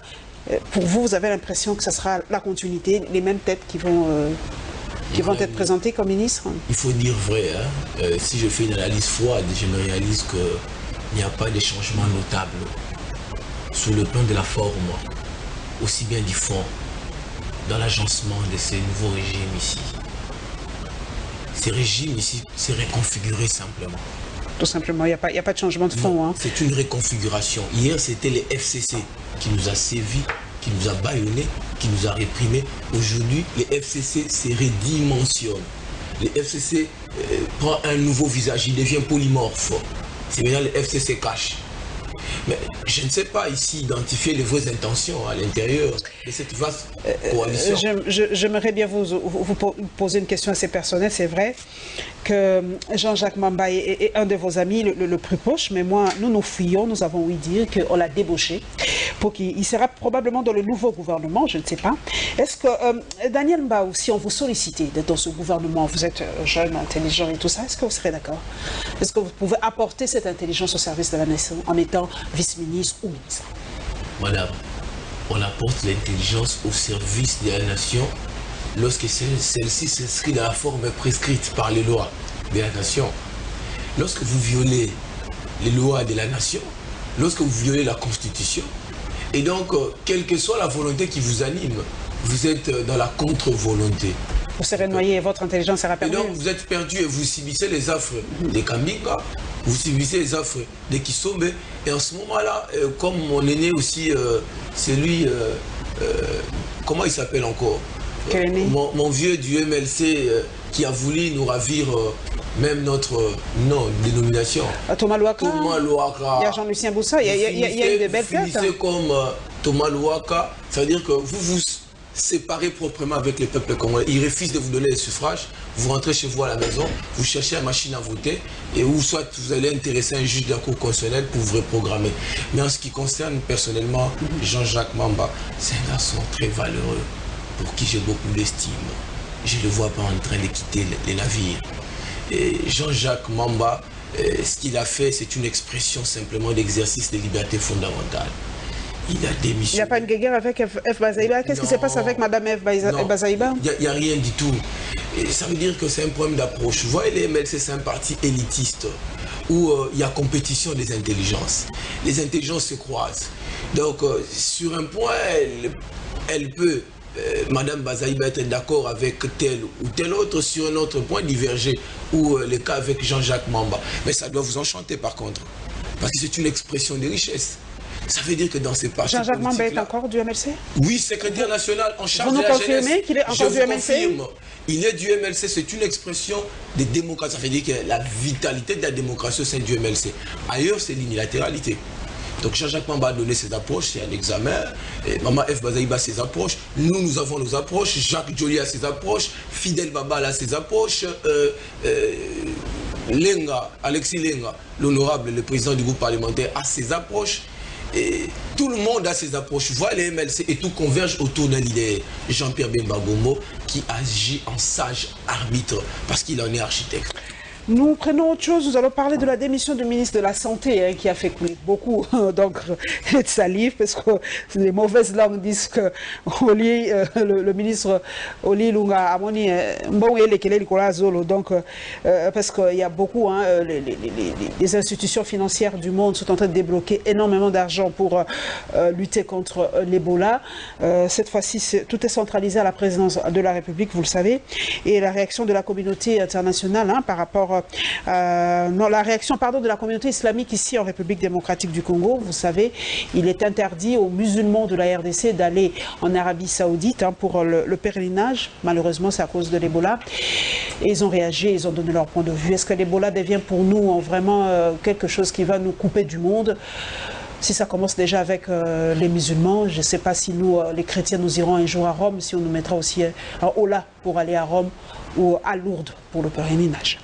A: Pour vous, vous avez l'impression que ce sera la continuité, les mêmes têtes qui vont être présentées comme ministres?
B: Il faut dire vrai. Hein. Si je fais une analyse froide, je me réalise qu'il n'y a pas de changement notable sur le plan de la forme, aussi bien du fond, dans l'agencement de ces nouveaux régimes ici. Ces régimes ici, c'est reconfiguré simplement.
A: Tout simplement, il n'y a pas de changement de fond. Hein.
B: C'est une reconfiguration. Hier, c'était les FCC qui nous a sévi, qui nous a bâillonnés, qui nous a réprimés. Aujourd'hui, les FCC se redimensionnent. Les FCC prend un nouveau visage, il devient polymorphe. C'est maintenant les FCC cash. Mais je ne sais pas ici identifier les vraies intentions à l'intérieur de cette vaste coalition.
A: J'aimerais bien vous poser une question assez personnelle. C'est vrai que Jean-Jacques Mamba est un de vos amis le plus proche, mais moi, nous fuyons, nous avons ouï dire qu'on l'a débauché pour qu'il sera probablement dans le nouveau gouvernement, je ne sais pas. Est-ce que, Daniel Mbao, si on vous sollicitait d'être dans ce gouvernement, vous êtes jeune, intelligent et tout ça, est-ce que vous serez d'accord? Est-ce que vous pouvez apporter cette intelligence au service de la nation en étant vice-ministre ou ministre?
B: Madame, on apporte l'intelligence au service de la nation lorsque celle-ci s'inscrit dans la forme prescrite par les lois de la nation. Lorsque vous violez les lois de la nation, lorsque vous violez la Constitution, et donc, quelle que soit la volonté qui vous anime, vous êtes dans la contre-volonté.
A: Vous serez noyé et votre intelligence sera perdue.
B: Et donc, vous êtes perdu et vous subissez les affres des Kambinga, vous subissez les affres des Kisombe. Et en ce moment-là, comme mon aîné aussi, c'est lui, comment il s'appelle encore? Mon vieux du MLC qui a voulu nous ravir même notre dénomination.
A: Thomas Louaka.
B: Thomas Louaka.
A: Il y a Jean-Lucien Boussa, il y a eu des belles têtes.
B: Vous finissez comme Thomas Louaka, ça veut dire que vous vous séparez proprement avec les peuples congolais. Ils refusent de vous donner les suffrages, vous rentrez chez vous à la maison, vous cherchez la machine à voter, et ou soit vous allez intéresser un juge de la Cour constitutionnelle pour vous reprogrammer. Mais en ce qui concerne personnellement Jean-Jacques Mamba, c'est un garçon très valeureux, pour qui j'ai beaucoup d'estime. Je ne le vois pas en train de quitter les navires. Et Jean-Jacques Mamba, ce qu'il a fait, c'est une expression simplement d'exercice des libertés fondamentales. Il a démissionné. Il
A: n'y a pas une guerre avec F. Bazaïba? Qu'est-ce qui se passe avec Mme F. Bazaïba?
B: Il n'y a rien du tout. Et ça veut dire que c'est un problème d'approche. Vous voyez, les MLC, c'est un parti élitiste où il y a compétition des intelligences. Les intelligences se croisent. Donc, sur un point, elle peut... Madame Bazaïba être d'accord avec tel ou tel autre, sur un autre point diverger, ou le cas avec Jean-Jacques Mamba. Mais ça doit vous enchanter par contre, parce que c'est une expression de richesse. Ça veut dire que dans ces partis
A: Jean-Jacques Mamba est encore du MLC?
B: Oui, secrétaire national en charge de la jeunesse.
A: Vous nous confirmez qu'il est encore du MLC?
B: Confirme. Il est du MLC, c'est une expression de démocratie. Ça veut dire que la vitalité de la démocratie au sein du MLC. Ailleurs, c'est l'unilatéralité. Donc Jean-Jacques Mamba a donné ses approches, c'est un examen. Et Maman F. Bazaïba a ses approches. Nous avons nos approches. Jacques Joly a ses approches. Fidel Babal a ses approches. Alexis Lenga, l'honorable, le président du groupe parlementaire, a ses approches. Et tout le monde a ses approches. Voilà les MLC et tout converge autour d'un leader, Jean-Pierre Bemba Gombo, qui agit en sage arbitre parce qu'il en est architecte.
A: Nous prenons autre chose, nous allons parler de la démission du ministre de la Santé qui a fait couler beaucoup d'encre et de salive parce que les mauvaises langues disent que le ministre Oli Lunga Amoni donc parce qu'il y a beaucoup, les institutions financières du monde sont en train de débloquer énormément d'argent pour lutter contre l'Ebola. Cette fois-ci, tout est centralisé à la présidence de la République, vous le savez, et la réaction de la communauté internationale par rapport la réaction de la communauté islamique ici en République démocratique du Congo. Vous savez, il est interdit aux musulmans de la RDC d'aller en Arabie Saoudite pour le pèlerinage. Malheureusement, c'est à cause de l'Ebola. Et ils ont réagi, ils ont donné leur point de vue. Est-ce que l'Ebola devient pour nous vraiment quelque chose qui va nous couper du monde? Si ça commence déjà avec les musulmans, je ne sais pas si nous, les chrétiens, nous irons un jour à Rome, si on nous mettra aussi à Ola pour aller à Rome ou à Lourdes pour le pèlerinage.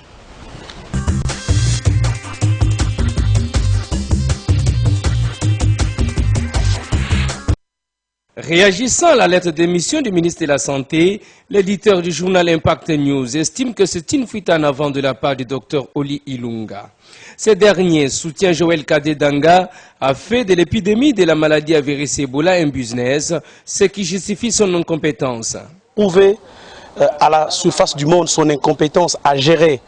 M: Réagissant à la lettre d'émission du ministre de la Santé, l'éditeur du journal Impact News estime que c'est une fuite en avant de la part du docteur Oli Ilunga. Ce dernier soutient Joël Kadedanga, a fait de l'épidémie de la maladie à virus Ebola un business, ce qui justifie son incompétence.
N: Prouver à la surface du monde son incompétence à gérer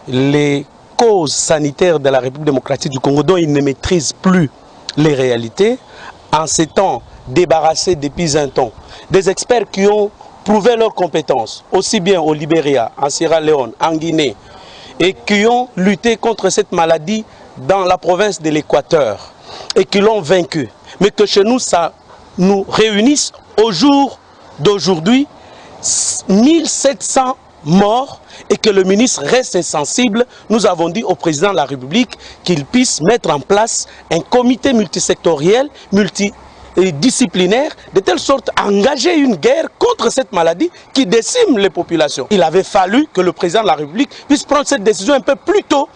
N: les causes sanitaires de la République démocratique du Congo dont il ne maîtrise plus les réalités, en s'étant débarrassé depuis un temps des experts qui ont prouvé leurs compétences, aussi bien au Libéria, en Sierra Leone, en Guinée, et qui ont lutté contre cette maladie dans la province de l'Équateur, et qui l'ont vaincu. Mais que chez nous, ça nous réunisse au jour d'aujourd'hui, 1700 morts, et que le ministre reste insensible. Nous avons dit au président de la République qu'il puisse mettre en place un comité multisectoriel, multidisciplinaire, de telle sorte à engager une guerre contre cette maladie qui décime les populations. Il avait fallu que le président de la République puisse prendre cette décision un peu plus tôt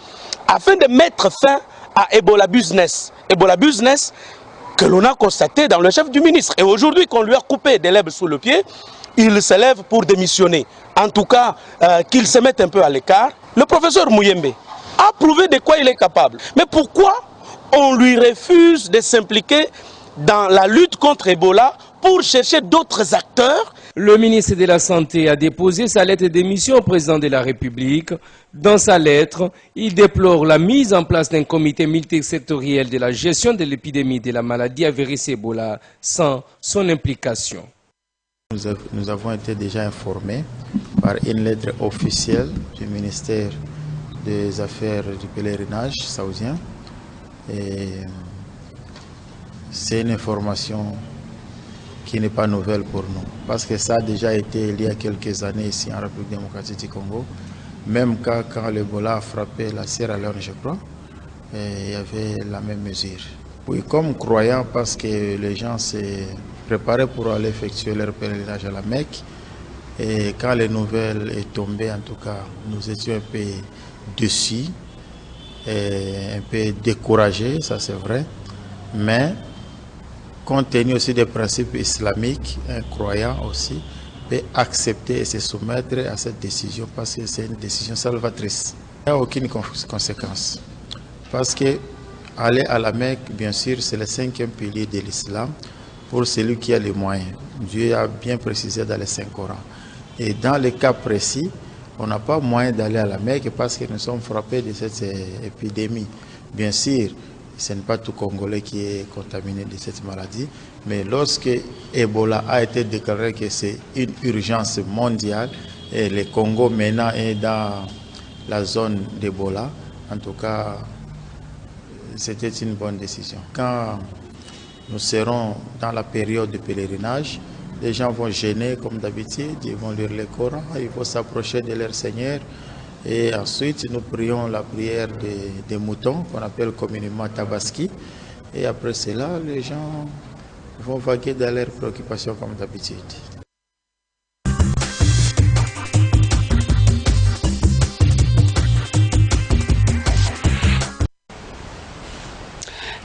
N: afin de mettre fin à Ebola Business. Ebola Business que l'on a constaté dans le chef du ministre. Et aujourd'hui qu'on lui a coupé des lèvres sous le pied, il se lève pour démissionner. En tout cas, qu'il se mette un peu à l'écart. Le professeur Mouyembe a prouvé de quoi il est capable. Mais pourquoi on lui refuse de s'impliquer dans la lutte contre Ebola pour chercher d'autres acteurs?
M: Le ministre de la Santé a déposé sa lettre de démission au président de la République. Dans sa lettre, il déplore la mise en place d'un comité multisectoriel de la gestion de l'épidémie de la maladie à virus Ebola sans son implication.
O: Nous avons été déjà informés par une lettre officielle du ministère des Affaires du pèlerinage saoudien. C'est une information qui n'est pas nouvelle pour nous, parce que ça a déjà été il y a quelques années ici en République démocratique du Congo, même quand l'Ebola a frappé la Sierra Leone, je crois, il y avait la même mesure. Oui, comme croyant, parce que les gens s'est préparés pour aller effectuer leur pèlerinage à la Mecque, et quand les nouvelles sont tombées, en tout cas, nous étions un peu déçus, et un peu découragés, ça c'est vrai, mais compte tenu aussi des principes islamiques, un croyant aussi peut accepter et se soumettre à cette décision parce que c'est une décision salvatrice. Il n'y a aucune conséquence. Parce que aller à la Mecque, bien sûr, c'est le 5e pilier de l'islam pour celui qui a les moyens. Dieu a bien précisé dans le Saint-Coran. Et dans le cas précis, on n'a pas moyen d'aller à la Mecque parce que nous sommes frappés de cette épidémie. Bien sûr, ce n'est pas tout Congolais qui est contaminé de cette maladie, mais lorsque Ebola a été déclaré que c'est une urgence mondiale, et le Congo maintenant est dans la zone d'Ebola, en tout cas, c'était une bonne décision. Quand nous serons dans la période de pèlerinage, les gens vont jeûner comme d'habitude, ils vont lire le Coran, ils vont s'approcher de leur Seigneur. Et ensuite, nous prions la prière des moutons, qu'on appelle communément Tabaski. Et après cela, les gens vont vaguer dans leurs préoccupations comme d'habitude.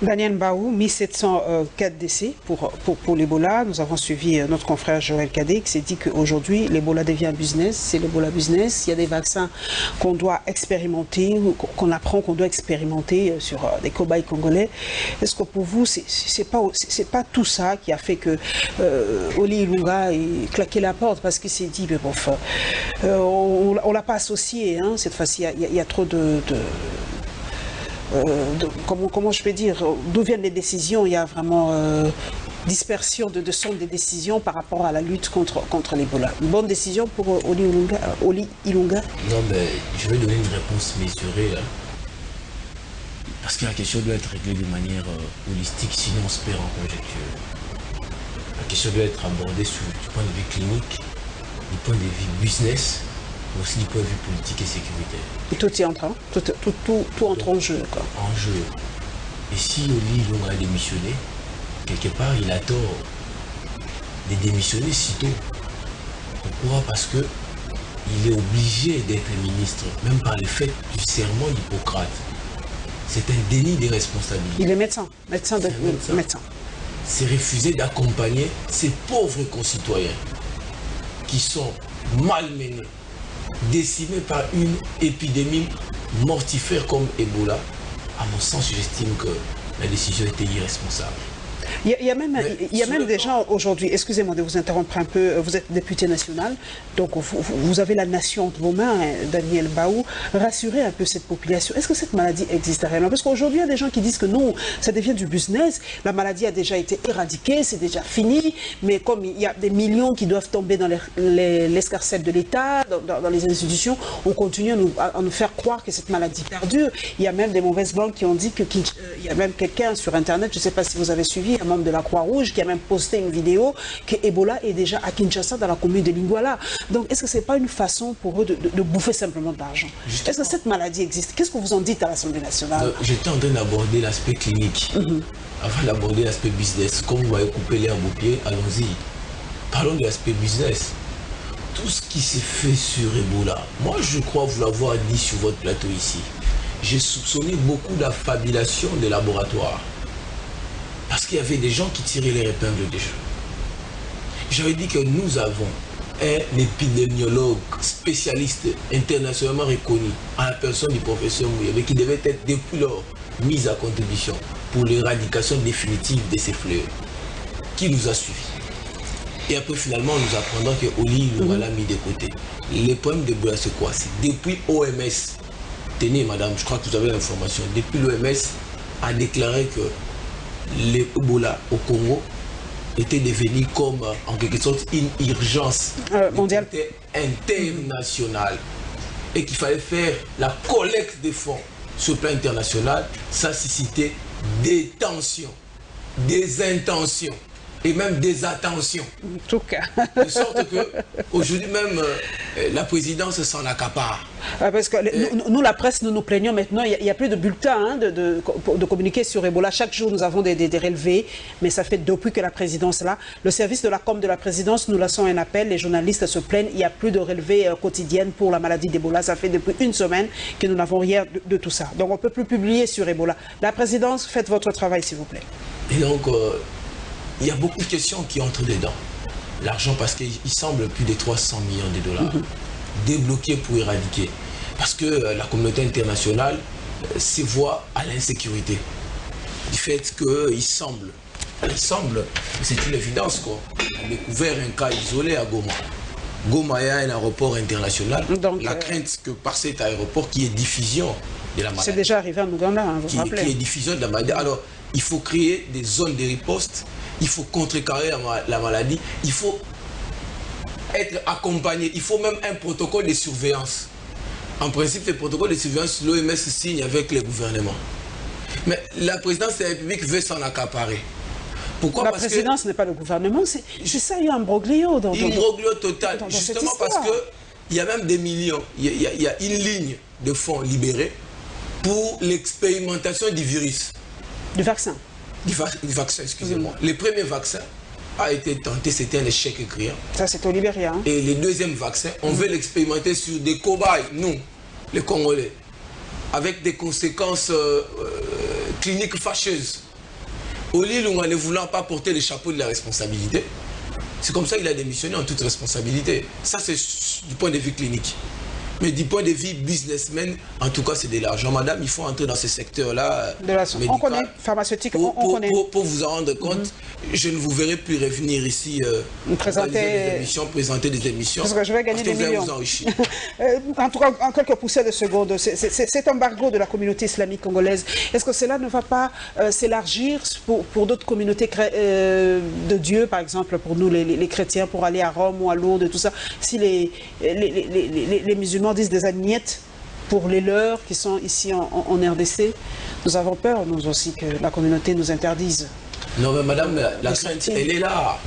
A: Daniel Baou, 1704 décès pour l'Ebola. Nous avons suivi notre confrère Joël Kadé qui s'est dit qu'aujourd'hui, l'Ebola devient un business. C'est l'Ebola business. Il y a des vaccins qu'on doit expérimenter, qu'on apprend qu'on doit expérimenter sur des cobayes congolais. Est-ce que pour vous, c'est pas tout ça qui a fait que Oli Ilunga ait claqué la porte parce qu'il s'est dit, mais bon, on l'a pas associé. Hein, cette fois-ci, il y a trop comment je peux dire, d'où viennent les décisions, il y a vraiment dispersion de centres de décision par rapport à la lutte contre l'Ebola. Une bonne décision pour Oli Ilunga?
B: Non, mais je vais donner une réponse mesurée. Hein. Parce que la question doit être réglée de manière holistique, sinon on se perd en conjecture. La question doit être abordée du point de vue clinique, du point de vue business, mais aussi du point de vue politique et sécuritaire.
A: Et tout y entre, tout entre en jeu. Quoi.
B: En jeu. Et si Oli Ilunga a démissionné, quelque part il a tort de démissionner sitôt. Pourquoi? Parce que il est obligé d'être ministre, même par le fait du serment d'Hippocrate. C'est un déni de responsabilité.
A: Il est médecin. Médecin.
B: C'est refuser d'accompagner ces pauvres concitoyens qui sont malmenés, décimés par une épidémie mortifère comme Ebola. À mon sens, j'estime que la décision était irresponsable.
A: Il y a même des gens aujourd'hui, excusez-moi de vous interrompre un peu, vous êtes député national, donc vous avez la nation entre vos mains, Daniel Baou, rassurez un peu cette population. Est-ce que cette maladie existe réellement? Parce qu'aujourd'hui, il y a des gens qui disent que non, ça devient du business, la maladie a déjà été éradiquée, c'est déjà fini, mais comme il y a des millions qui doivent tomber dans l'escarcelle de l'État, dans les institutions, on continue à nous faire croire que cette maladie perdure. Il y a même des mauvaises langues qui ont dit qu'il y a même quelqu'un sur Internet, je ne sais pas si vous avez suivi, un membre de la Croix-Rouge qui a même posté une vidéo que Ebola est déjà à Kinshasa dans la commune de Lingwala. Donc est-ce que ce n'est pas une façon pour eux de bouffer simplement de l'argent? Est-ce que cette maladie existe? Qu'est-ce que vous en dites à l'Assemblée nationale?
B: J'étais en train d'aborder l'aspect clinique avant d'aborder l'aspect business. Comme vous m'avez coupé l'herbe au pied, allons-y. Parlons de l'aspect business. Tout ce qui s'est fait sur Ebola, moi je crois vous l'avoir dit sur votre plateau ici. J'ai soupçonné beaucoup d'affabulation des laboratoires. Parce qu'il y avait des gens qui tiraient les épingles des jeux. J'avais dit que nous avons un épidémiologue spécialiste internationalement reconnu à la personne du professeur Mouyebe qui devait être depuis lors mis à contribution pour l'éradication définitive de ces fléaux, qui nous a suivis. Et après finalement nous apprenons que Oli Ilunga l'a mis de côté. Le problème d'Ebola c'est quoi? C'est depuis OMS, tenez madame, je crois que vous avez l'information, depuis l'OMS a déclaré que l'Ebola au Congo était devenu comme en quelque sorte une urgence mondiale internationale et qu'il fallait faire la collecte des fonds sur le plan international. Ça suscitait des tensions, des intentions et même des attentions.
A: En tout cas.
B: De sorte que aujourd'hui même la présidence s'en accapare.
A: Parce que nous, la presse, nous nous plaignons maintenant, il n'y a plus de bulletins de communiquer sur Ebola. Chaque jour, nous avons des relevés, mais ça fait depuis que la présidence est là. Le service de la com de la présidence, nous lançons un appel, les journalistes se plaignent, il n'y a plus de relevés quotidiennes pour la maladie d'Ebola. Ça fait depuis une semaine que nous n'avons rien de tout ça. Donc on ne peut plus publier sur Ebola. La présidence, faites votre travail, s'il vous plaît.
B: Et donc, il y a beaucoup de questions qui entrent dedans. L'argent, parce qu'il semble plus de 300 millions de dollars débloqués pour éradiquer. Parce que la communauté internationale se voit à l'insécurité. Du fait qu'il semble, c'est une évidence quoi. On a découvert un cas isolé à Goma. Goma est un aéroport international. Donc, la crainte que par cet aéroport qui est diffusion de la maladie.
A: C'est déjà arrivé en Ouganda, hein, vous vous rappelez.
B: Qui est diffusion de la maladie. Alors, il faut créer des zones de riposte. Il faut contrecarrer la maladie, il faut être accompagné, il faut même un protocole de surveillance. En principe, le protocole de surveillance, l'OMS signe avec les gouvernements. Mais la présidence de la République veut s'en accaparer. Pourquoi?
A: La présidence n'est pas le gouvernement, c'est ça, il y a un broglio.
B: Un broglio total, justement parce qu'il y a même des millions, il y a une ligne de fonds libérés pour l'expérimentation du virus.
A: Du vaccin.
B: Du vaccin, excusez-moi. Le premier vaccin a été tenté, c'était un échec criant.
A: Ça, c'est au Libéria. Hein?
B: Et le deuxième vaccin, on veut l'expérimenter sur des cobayes, nous, les Congolais, avec des conséquences cliniques fâcheuses. Oli Ilunga ne voulant pas porter le chapeau de la responsabilité, c'est comme ça qu'il a démissionné en toute responsabilité. Ça, c'est du point de vue clinique. Mais du point de vue businessman, en tout cas, c'est de l'argent. Madame, il faut entrer dans ce secteur-là.
A: On connaît, pharmaceutique, on connaît.
B: Pour vous en rendre compte, je ne vous verrai plus revenir ici présenter des émissions.
A: Parce que je vais gagner des millions.
B: Vous enrichir.
A: En tout cas, en quelques poussées de secondes, cet embargo de la communauté islamique congolaise, est-ce que cela ne va pas s'élargir pour d'autres communautés de Dieu, par exemple, pour nous, les chrétiens, pour aller à Rome ou à Lourdes et tout ça, si les musulmans disent des agnettes pour les leurs qui sont ici en RDC, nous avons peur, nous aussi, que la communauté nous interdise.
B: Non, mais madame, la crainte, elle est là.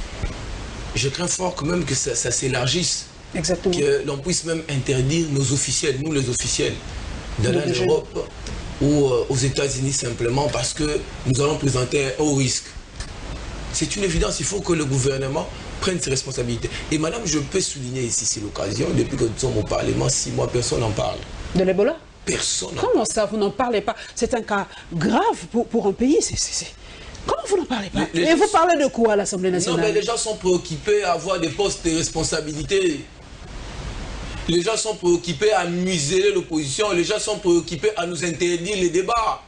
B: Je crains fort quand même que ça s'élargisse.
A: Exactement.
B: Que l'on puisse même interdire nos officiels, nous les officiels, d'aller en Europe ou aux États-Unis simplement parce que nous allons présenter un haut risque. C'est une évidence, il faut que le gouvernement prenne ses responsabilités. Et madame, je peux souligner ici, c'est l'occasion, depuis que nous sommes au Parlement, 6 mois, personne n'en parle.
A: De l'Ebola?
B: Personne.
A: Comment ça, vous n'en parlez pas? C'est un cas grave pour un pays. Comment vous n'en parlez pas? Et vous parlez de quoi à l'Assemblée nationale?
B: Non, mais les gens sont préoccupés à avoir des postes de responsabilité. Les gens sont préoccupés à museler l'opposition. Les gens sont préoccupés à nous interdire les débats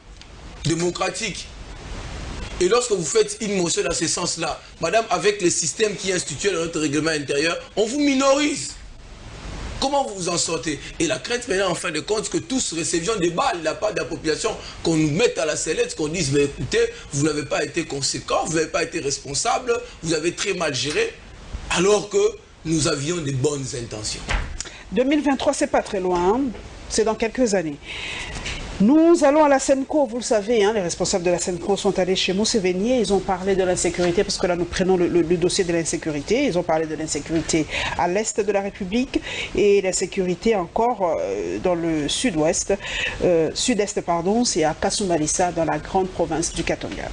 B: démocratiques. Et lorsque vous faites une motion dans ce sens-là, madame, avec le système qui est institué dans notre règlement intérieur, on vous minorise. Comment vous vous en sortez? Et la crainte maintenant, en fin de compte, que tous recevions des balles de la part de la population, qu'on nous mette à la sellette, qu'on dise, mais écoutez, vous n'avez pas été conséquent, vous n'avez pas été responsable, vous avez très mal géré, alors que nous avions de bonnes intentions. 2023, c'est pas très loin, hein? C'est dans quelques années. Nous allons à la Senco, vous le savez, hein, les responsables de la Senco sont allés chez Museveni, ils ont parlé de l'insécurité, parce que là nous prenons le dossier de l'insécurité, ils ont parlé de l'insécurité à l'est de la République et l'insécurité encore dans le sud-est, c'est à Kasumbalesa, dans la grande province du Katanga.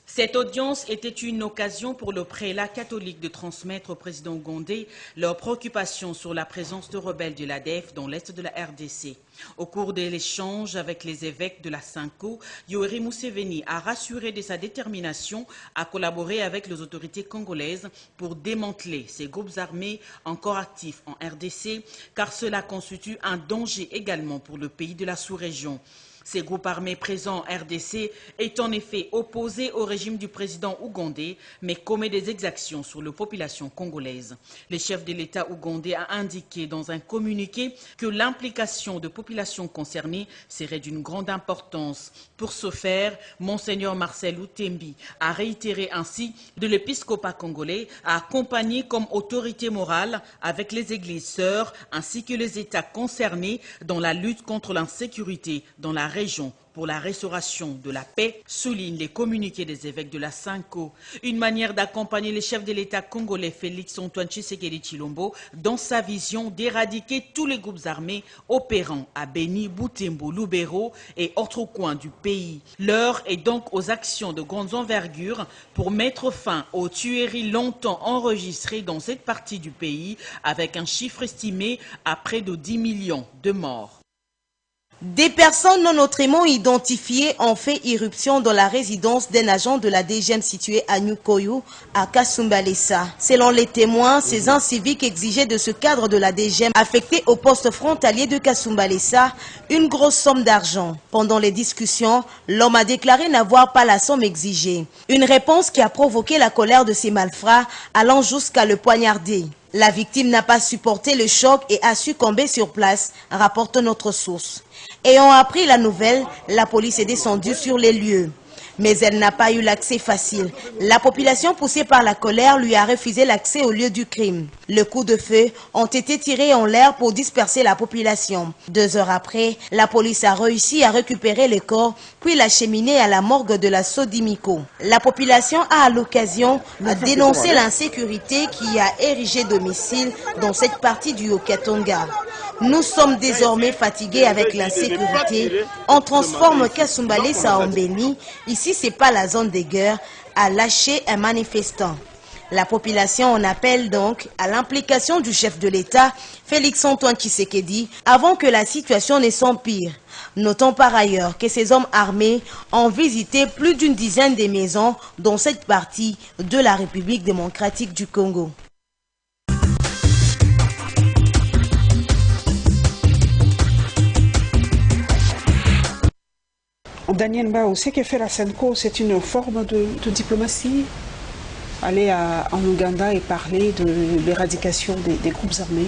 C: Cette audience était une occasion pour le prélat catholique de transmettre au président ougandais leurs préoccupations sur la présence de rebelles de l'ADF dans l'est de la RDC. Au cours de l'échange avec les évêques de la Senco, Yoweri Museveni a rassuré de sa détermination à collaborer avec les autorités congolaises pour démanteler ces groupes armés encore actifs en RDC, car cela constitue un danger également pour le pays de la sous-région. Ces groupes armés présents en RDC est en effet opposé au régime du président ougandais, mais commet des exactions sur la population congolaise. Le chef de l'État ougandais a indiqué dans un communiqué que l'implication de populations concernées serait d'une grande importance. Pour ce faire, Monseigneur Marcel Outembi a réitéré ainsi de l'épiscopat congolais à accompagner comme autorité morale avec les églises sœurs ainsi que les États concernés dans la lutte contre l'insécurité dans la région pour la restauration de la paix, soulignent les communiqués des évêques de la Senco. Une manière d'accompagner le chef de l'État congolais Félix-Antoine Tshisekedi Tshilombo dans sa vision d'éradiquer tous les groupes armés opérant à Beni, Butembo, Lubero et autres coins du pays. L'heure est donc aux actions de grande envergure pour mettre fin aux tueries longtemps enregistrées dans cette partie du pays avec un chiffre estimé à près de 10 millions de morts.
P: Des personnes non autrement identifiées ont fait irruption dans la résidence d'un agent de la DGM située à Nyukoyu, à Kasumbalesa. Selon les témoins, ces inciviques exigeaient de ce cadre de la DGM affecté au poste frontalier de Kasumbalesa une grosse somme d'argent. Pendant les discussions, l'homme a déclaré n'avoir pas la somme exigée. Une réponse qui a provoqué la colère de ces malfrats, allant jusqu'à le poignarder. La victime n'a pas supporté le choc et a succombé sur place, rapporte notre source. Ayant appris la nouvelle, la police est descendue sur les lieux. Mais elle n'a pas eu l'accès facile. La population poussée par la colère lui a refusé l'accès au lieu du crime. Les coups de feu ont été tirés en l'air pour disperser la population. 2 heures après, la police a réussi à récupérer le corps puis l'acheminer à la morgue de la Sodimiko. La population a à l'occasion dénoncé l'insécurité qui a érigé domicile dans cette partie du Haut-Katanga. Nous sommes désormais fatigués avec l'insécurité. On transforme Kasumbalesa en Beni. Ici, c'est pas la zone de guerre, a lâché un manifestant. La population en appelle donc à l'implication du chef de l'État, Félix-Antoine Tshisekedi, avant que la situation ne s'empire. Notons par ailleurs que ces hommes armés ont visité plus d'une dizaine de maisons dans cette partie de la République démocratique du Congo.
A: Daniel Mbao, ce que fait la SENCO, c'est une forme de diplomatie? Aller en Ouganda et parler de l'éradication des groupes armés?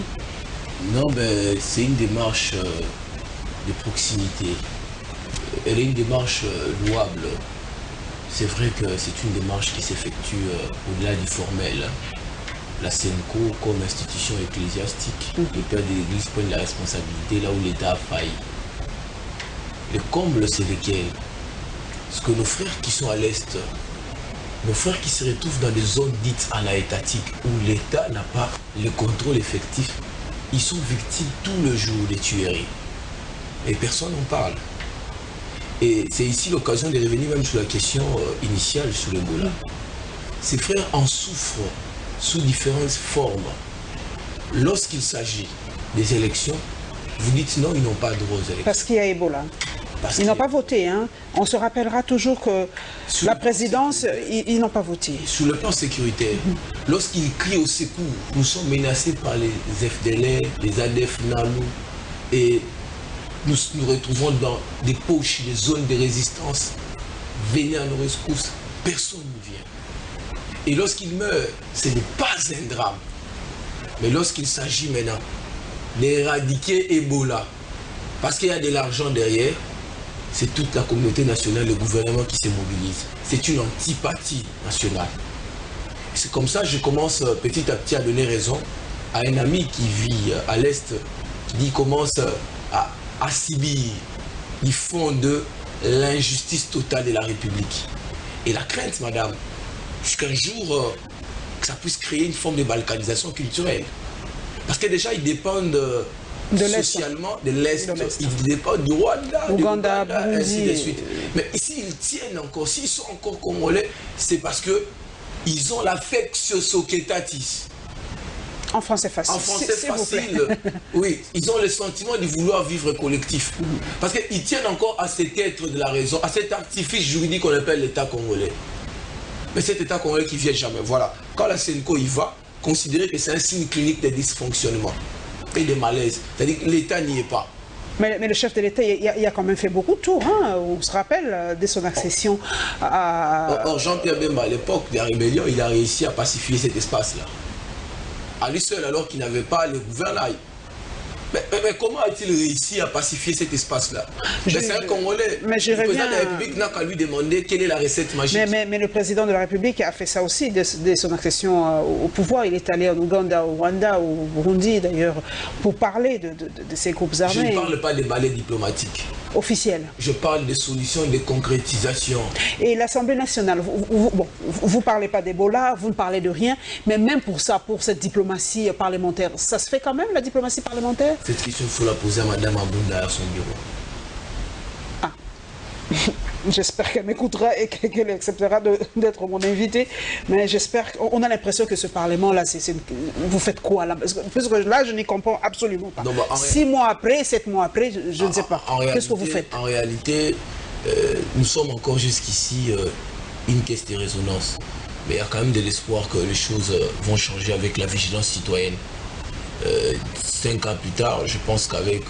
B: Non, ben, c'est une démarche de proximité. Elle est une démarche louable. C'est vrai que c'est une démarche qui s'effectue au-delà du formel. La SENCO, comme institution ecclésiastique, le père de l'Église prend la responsabilité là où l'État a failli. Le comble, c'est lesquels? Parce que nos frères qui sont à l'Est, nos frères qui se retrouvent dans des zones dites anaétatiques où l'État n'a pas le contrôle effectif, ils sont victimes tout le jour des tueries. Et personne n'en parle. Et c'est ici l'occasion de revenir même sur la question initiale sur l'Ebola. Ces frères en souffrent sous différentes formes. Lorsqu'il s'agit des élections, vous dites non, ils n'ont pas droit aux élections.
A: Parce qu'il y a Ebola. Ils n'ont pas voté. Hein. On se rappellera toujours que la présidence, ils n'ont pas voté.
B: Sur le plan sécuritaire, lorsqu'ils crient au secours, nous sommes menacés par les FDLR, les ADF, NALU, et nous nous retrouvons dans des poches, des zones de résistance. Venez à nos ressources, personne ne vient. Et lorsqu'ils meurent, ce n'est pas un drame. Mais lorsqu'il s'agit maintenant d'éradiquer Ebola, parce qu'il y a de l'argent derrière, c'est toute la communauté nationale, le gouvernement qui se mobilise. C'est une antipathie nationale. C'est comme ça que je commence petit à petit à donner raison à un ami qui vit à l'Est, qui dit qu'il commence à subir du fond de l'injustice totale de la République. Et la crainte, madame, jusqu'un jour, que ça puisse créer une forme de balkanisation culturelle. Parce que déjà, ils dépendent socialement de l'Est, ils dépendent du Rwanda,
A: Ouganda,
B: ainsi de suite. Mais ici, ils tiennent encore, s'ils sont encore congolais, c'est parce qu'ils ont l'affectio societatis.
A: En français facile.
B: En français facile, oui. Ils ont le sentiment de vouloir vivre collectif. Parce qu'ils tiennent encore à cet être de la raison, à cet artifice juridique qu'on appelle l'État congolais. Mais cet État congolais qui ne vient jamais. Voilà. Quand la SENCO y va, considérez que c'est un signe clinique de dysfonctionnement et de malaise. C'est-à-dire que l'État n'y est pas.
A: Mais le chef de l'État, il a quand même fait beaucoup de tours. Hein. On se rappelle, dès son accession à...
B: Or, Jean-Pierre Bemba, à l'époque de la rébellion, il a réussi à pacifier cet espace-là. À lui seul, alors qu'il n'avait pas le gouvernail. Mais comment a-t-il réussi à pacifier cet espace-là? C'est un Congolais.
A: Mais
B: le président de la République n'a qu'à lui demander quelle est la recette magique.
A: Mais le président de la République a fait ça aussi dès son accession au pouvoir. Il est allé en Ouganda, au Rwanda, au Burundi d'ailleurs, pour parler de ces groupes armés.
B: Je ne parle pas des balais diplomatiques.
A: Officiels.
B: Je parle des solutions, des concrétisations.
A: Et l'Assemblée nationale, vous ne parlez pas d'Ebola, vous ne parlez de rien, mais même pour ça, pour cette diplomatie parlementaire, ça se fait quand même, la diplomatie parlementaire?
B: Cette question, il faut la poser à Mme Abunda à son bureau.
A: Ah. J'espère qu'elle m'écoutera et qu'elle acceptera d'être mon invité. Mais j'espère qu'on a l'impression que ce Parlement-là, vous faites quoi là? Parce que là, je n'y comprends absolument pas. 6 mois après, 7 mois après, je ne sais pas. Qu'est-ce que vous faites?
B: En réalité, nous sommes encore jusqu'ici une caisse de résonance. Mais il y a quand même de l'espoir que les choses vont changer avec la vigilance citoyenne. 5 ans plus tard, je pense qu'avec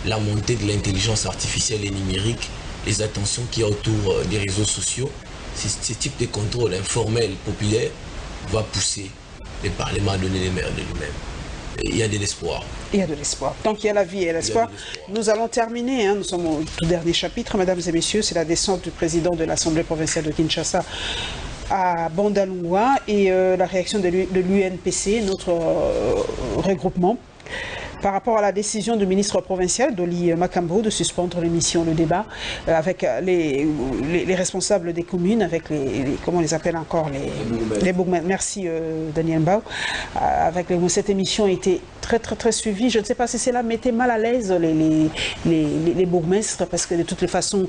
B: la montée de l'intelligence artificielle et numérique, les attentions qu'il y a autour des réseaux sociaux, ce type de contrôle informel, populaire, va pousser le Parlement à donner les maires de lui-même. Il y a de l'espoir.
A: Il y a de l'espoir. Tant qu'il y a la vie et l'espoir, nous allons terminer. Hein, nous sommes au tout dernier chapitre, mesdames et messieurs. C'est la descente du président de l'Assemblée provinciale de Kinshasa à Bandalungwa et la réaction de l'UNPC, notre regroupement, par rapport à la décision du ministre provincial, Dolly Makambo, de suspendre l'émission, le débat, avec les responsables des communes, avec comment on les appelle encore, les bourgmestres. Merci Daniel Mbao. Cette émission a été très très suivi. Je ne sais pas si cela mettait mal à l'aise les bourgmestres, parce que de toutes les façons,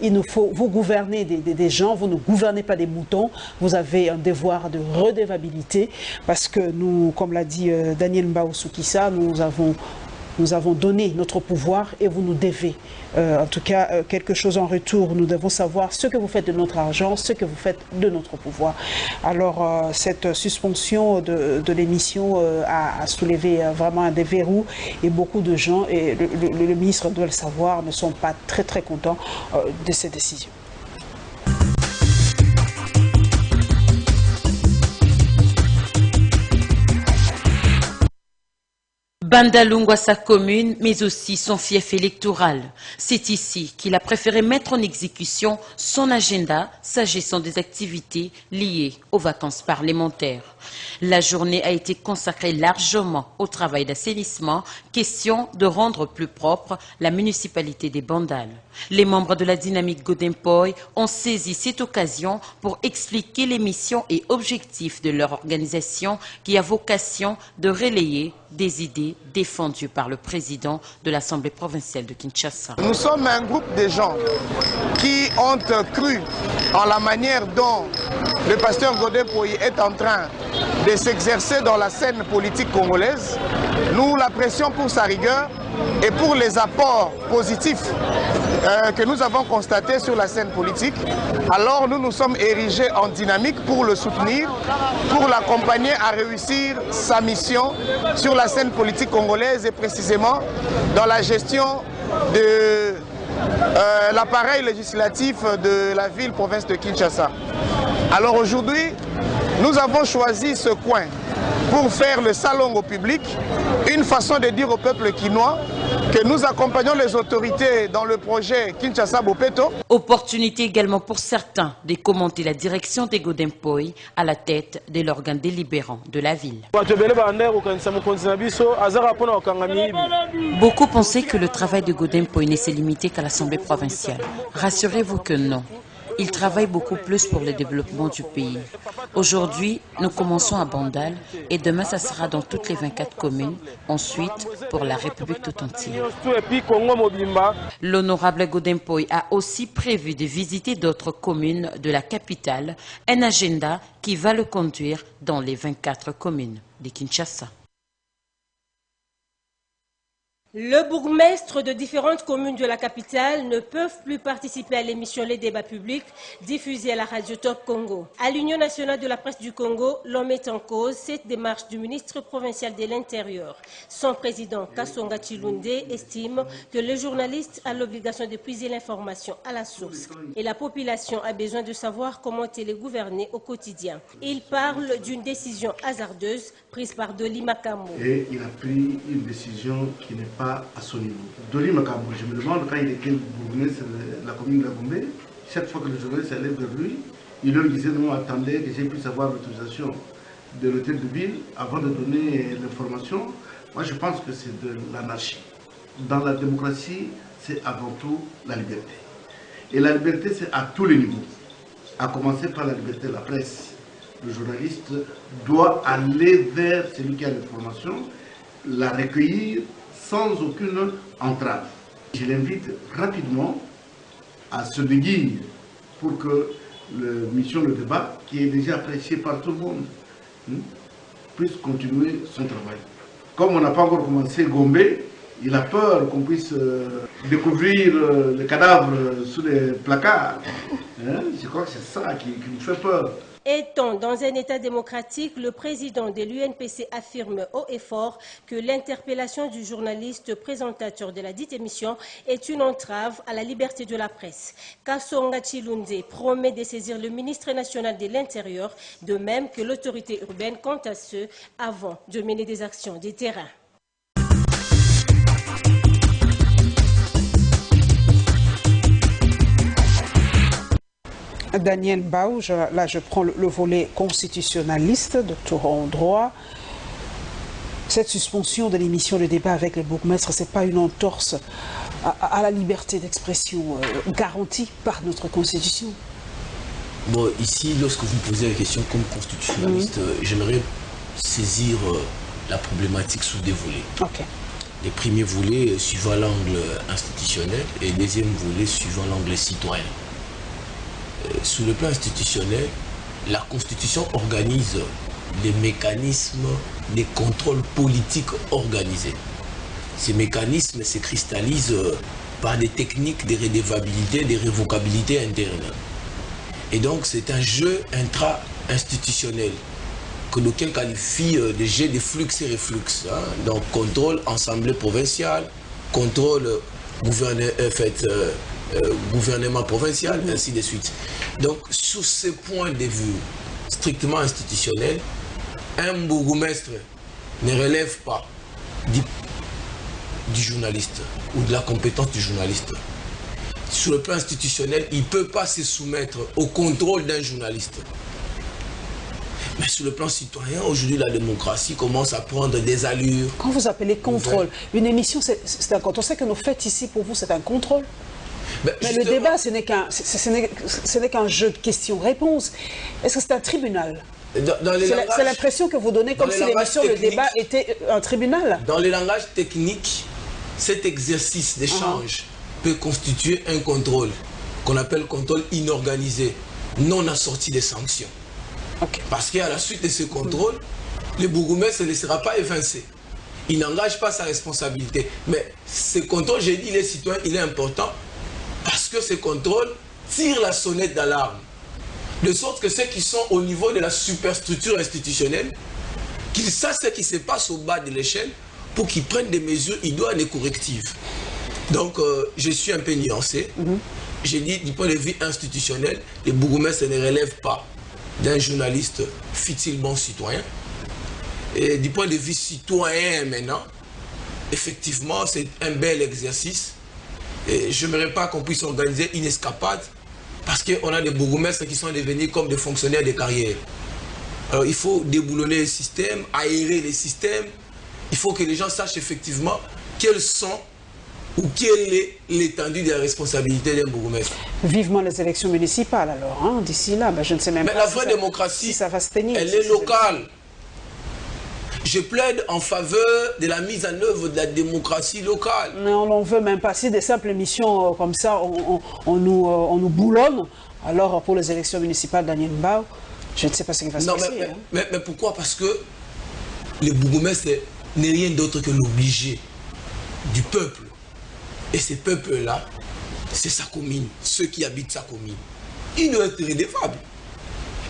A: il nous faut, vous gouvernez des gens, vous ne gouvernez pas des moutons, vous avez un devoir de redevabilité, parce que nous, comme l'a dit Daniel Mbaoussoukissa, nous avons donné notre pouvoir et vous nous devez. En tout cas, quelque chose en retour. Nous devons savoir ce que vous faites de notre argent, ce que vous faites de notre pouvoir. Alors, cette suspension de l'émission a soulevé vraiment un des verrous et beaucoup de gens, et le ministre doit le savoir, ne sont pas très contents de cette décision.
C: Bandalungwa, sa commune, mais aussi son fief électoral. C'est ici qu'il a préféré mettre en exécution son agenda s'agissant des activités liées aux vacances parlementaires. La journée a été consacrée largement au travail d'assainissement, question de rendre plus propre la municipalité des Bandal. Les membres de la dynamique Godempoy ont saisi cette occasion pour expliquer les missions et objectifs de leur organisation qui a vocation de relayer des idées défendues par le président de l'Assemblée provinciale de Kinshasa.
Q: Nous sommes un groupe de gens qui ont cru en la manière dont le pasteur Godempoy est en train de s'exercer dans la scène politique congolaise. Nous l'apprécions pour sa rigueur et pour les apports positifs que nous avons constatés sur la scène politique. Alors nous nous sommes érigés en dynamique pour le soutenir, pour l'accompagner à réussir sa mission sur la scène politique congolaise et précisément dans la gestion de l'appareil législatif de la ville-province de Kinshasa. Alors aujourd'hui, nous avons choisi ce coin pour faire le salon au public, une façon de dire au peuple quinois que nous accompagnons les autorités dans le projet Kinshasa-Bopeto.
C: Opportunité également pour certains de commenter la direction des Godempoy à la tête de l'organe délibérant de la ville. Beaucoup pensaient que le travail de Godempoy ne s'est limité qu'à l'Assemblée provinciale. Rassurez-vous que non. Il travaille beaucoup plus pour le développement du pays. Aujourd'hui, nous commençons à Bandal et demain, ça sera dans toutes les 24 communes, ensuite pour la République tout entière. L'honorable Godempoy a aussi prévu de visiter d'autres communes de la capitale, un agenda qui va le conduire dans les 24 communes de Kinshasa.
R: Le bourgmestre de différentes communes de la capitale ne peuvent plus participer à l'émission Les Débats publics diffusée à la radio Top Congo. À l'Union nationale de la presse du Congo, l'on met en cause cette démarche du ministre provincial de l'Intérieur. Son président, Kasonga Chilunde, estime que le journaliste a l'obligation de puiser l'information à la source. Et la population a besoin de savoir comment elle est gouvernée au quotidien. Il parle d'une décision hasardeuse prise par Doli Makambo.
S: Et il a pris une décision qui n'est pas à son niveau. Doli Makambo, je me demande quand il était bourgmestre de la commune de la Gombe, chaque fois que le journaliste allait vers lui, il leur disait non, attendez que j'ai pu savoir l'autorisation de l'hôtel de ville avant de donner l'information. Moi je pense que c'est de l'anarchie. Dans la démocratie, c'est avant tout la liberté. Et la liberté, c'est à tous les niveaux. À commencer par la liberté de la presse. Le journaliste doit aller vers celui qui a l'information, la recueillir sans aucune entrave. Je l'invite rapidement à se déguire pour que la mission de débat, qui est déjà appréciée par tout le monde, puisse continuer son travail. Comme on n'a pas encore commencé Gombe, il a peur qu'on puisse découvrir le cadavre sous les placards. Je crois que c'est ça qui nous fait peur.
R: Étant dans un État démocratique, le président de l'UNPC affirme haut et fort que l'interpellation du journaliste présentateur de la dite émission est une entrave à la liberté de la presse. Kasonga Chilunde promet de saisir le ministre national de l'Intérieur, de même que l'autorité urbaine quant à ceux avant de mener des actions de terrain.
A: Daniel Bao, là je prends le volet constitutionnaliste de tout en droit. Cette suspension de l'émission de débat avec les bourgmestres, ce n'est pas une entorse à la liberté d'expression garantie par notre constitution.
B: Bon, ici, lorsque vous me posez la question comme constitutionnaliste, j'aimerais saisir la problématique sous des volets.
A: Okay.
B: Les premiers volets suivant l'angle institutionnel et les deuxièmes volets suivant l'angle citoyen. Sous le plan institutionnel, la Constitution organise les mécanismes des contrôles politiques organisés. Ces mécanismes se cristallisent par des techniques de redevabilité, de révocabilité interne. Et donc c'est un jeu intra-institutionnel que l'aucun qualifie de jeu de flux et reflux. Hein? Donc contrôle assemblée provinciale, contrôle gouvernement provincial, ainsi de suite. Donc sous ce point de vue strictement institutionnel, un bourgmestre ne relève pas du journaliste ou de la compétence du journaliste. Sur le plan institutionnel, il ne peut pas se soumettre au contrôle d'un journaliste. Mais sur le plan citoyen, aujourd'hui, la démocratie commence à prendre des allures.
A: Quand vous appelez contrôle, une émission, c'est un contrôle. On sait que nos fêtes ici, pour vous, c'est un contrôle. Mais le débat, ce n'est qu'un jeu de questions-réponses. Est-ce que c'est un tribunal? C'est l'impression que vous donnez comme si l'émission, le débat était un tribunal.
B: Dans le langage technique, cet exercice d'échange peut constituer un contrôle qu'on appelle contrôle inorganisé, non assorti de sanctions. Parce qu'à la suite de ce contrôle, le bourgmestre ne sera pas évincé. Il n'engage pas sa responsabilité. Mais ce contrôle, j'ai dit, les citoyens, il est important parce que ce contrôle tire la sonnette d'alarme. De sorte que ceux qui sont au niveau de la superstructure institutionnelle, qu'ils sachent ce qui se passe au bas de l'échelle pour qu'ils prennent des mesures idoines et correctives. Donc, je suis un peu nuancé. J'ai dit, du point de vue institutionnel, les bourgmestres ne relèvent pas d'un journaliste futilement citoyen. Et du point de vue citoyen maintenant, effectivement, c'est un bel exercice. Et je n'aimerais pas qu'on puisse organiser une escapade parce qu'on a des bourgmestres qui sont devenus comme des fonctionnaires de carrière. Alors il faut déboulonner les systèmes, aérer les systèmes. Il faut que les gens sachent effectivement quels sont ou quelle est l'étendue de la responsabilité d'un bourgmestre.
A: Vivement les élections municipales alors, hein, d'ici là, je ne sais même pas.
B: Mais la vraie démocratie,
A: si ça va se tenir,
B: elle est locale. Je plaide en faveur de la mise en œuvre de la démocratie locale.
A: Mais on n'en veut même pas. Si des simples missions comme ça, on nous boulonne, alors pour les élections municipales Daniel Mbao, je ne sais pas ce qui va se passer.
B: Mais pourquoi? Parce que le bourgmestre n'est rien d'autre que l'obligé du peuple. Et ce peuple-là, c'est sa commune, ceux qui habitent sa commune. Il doit être redevable.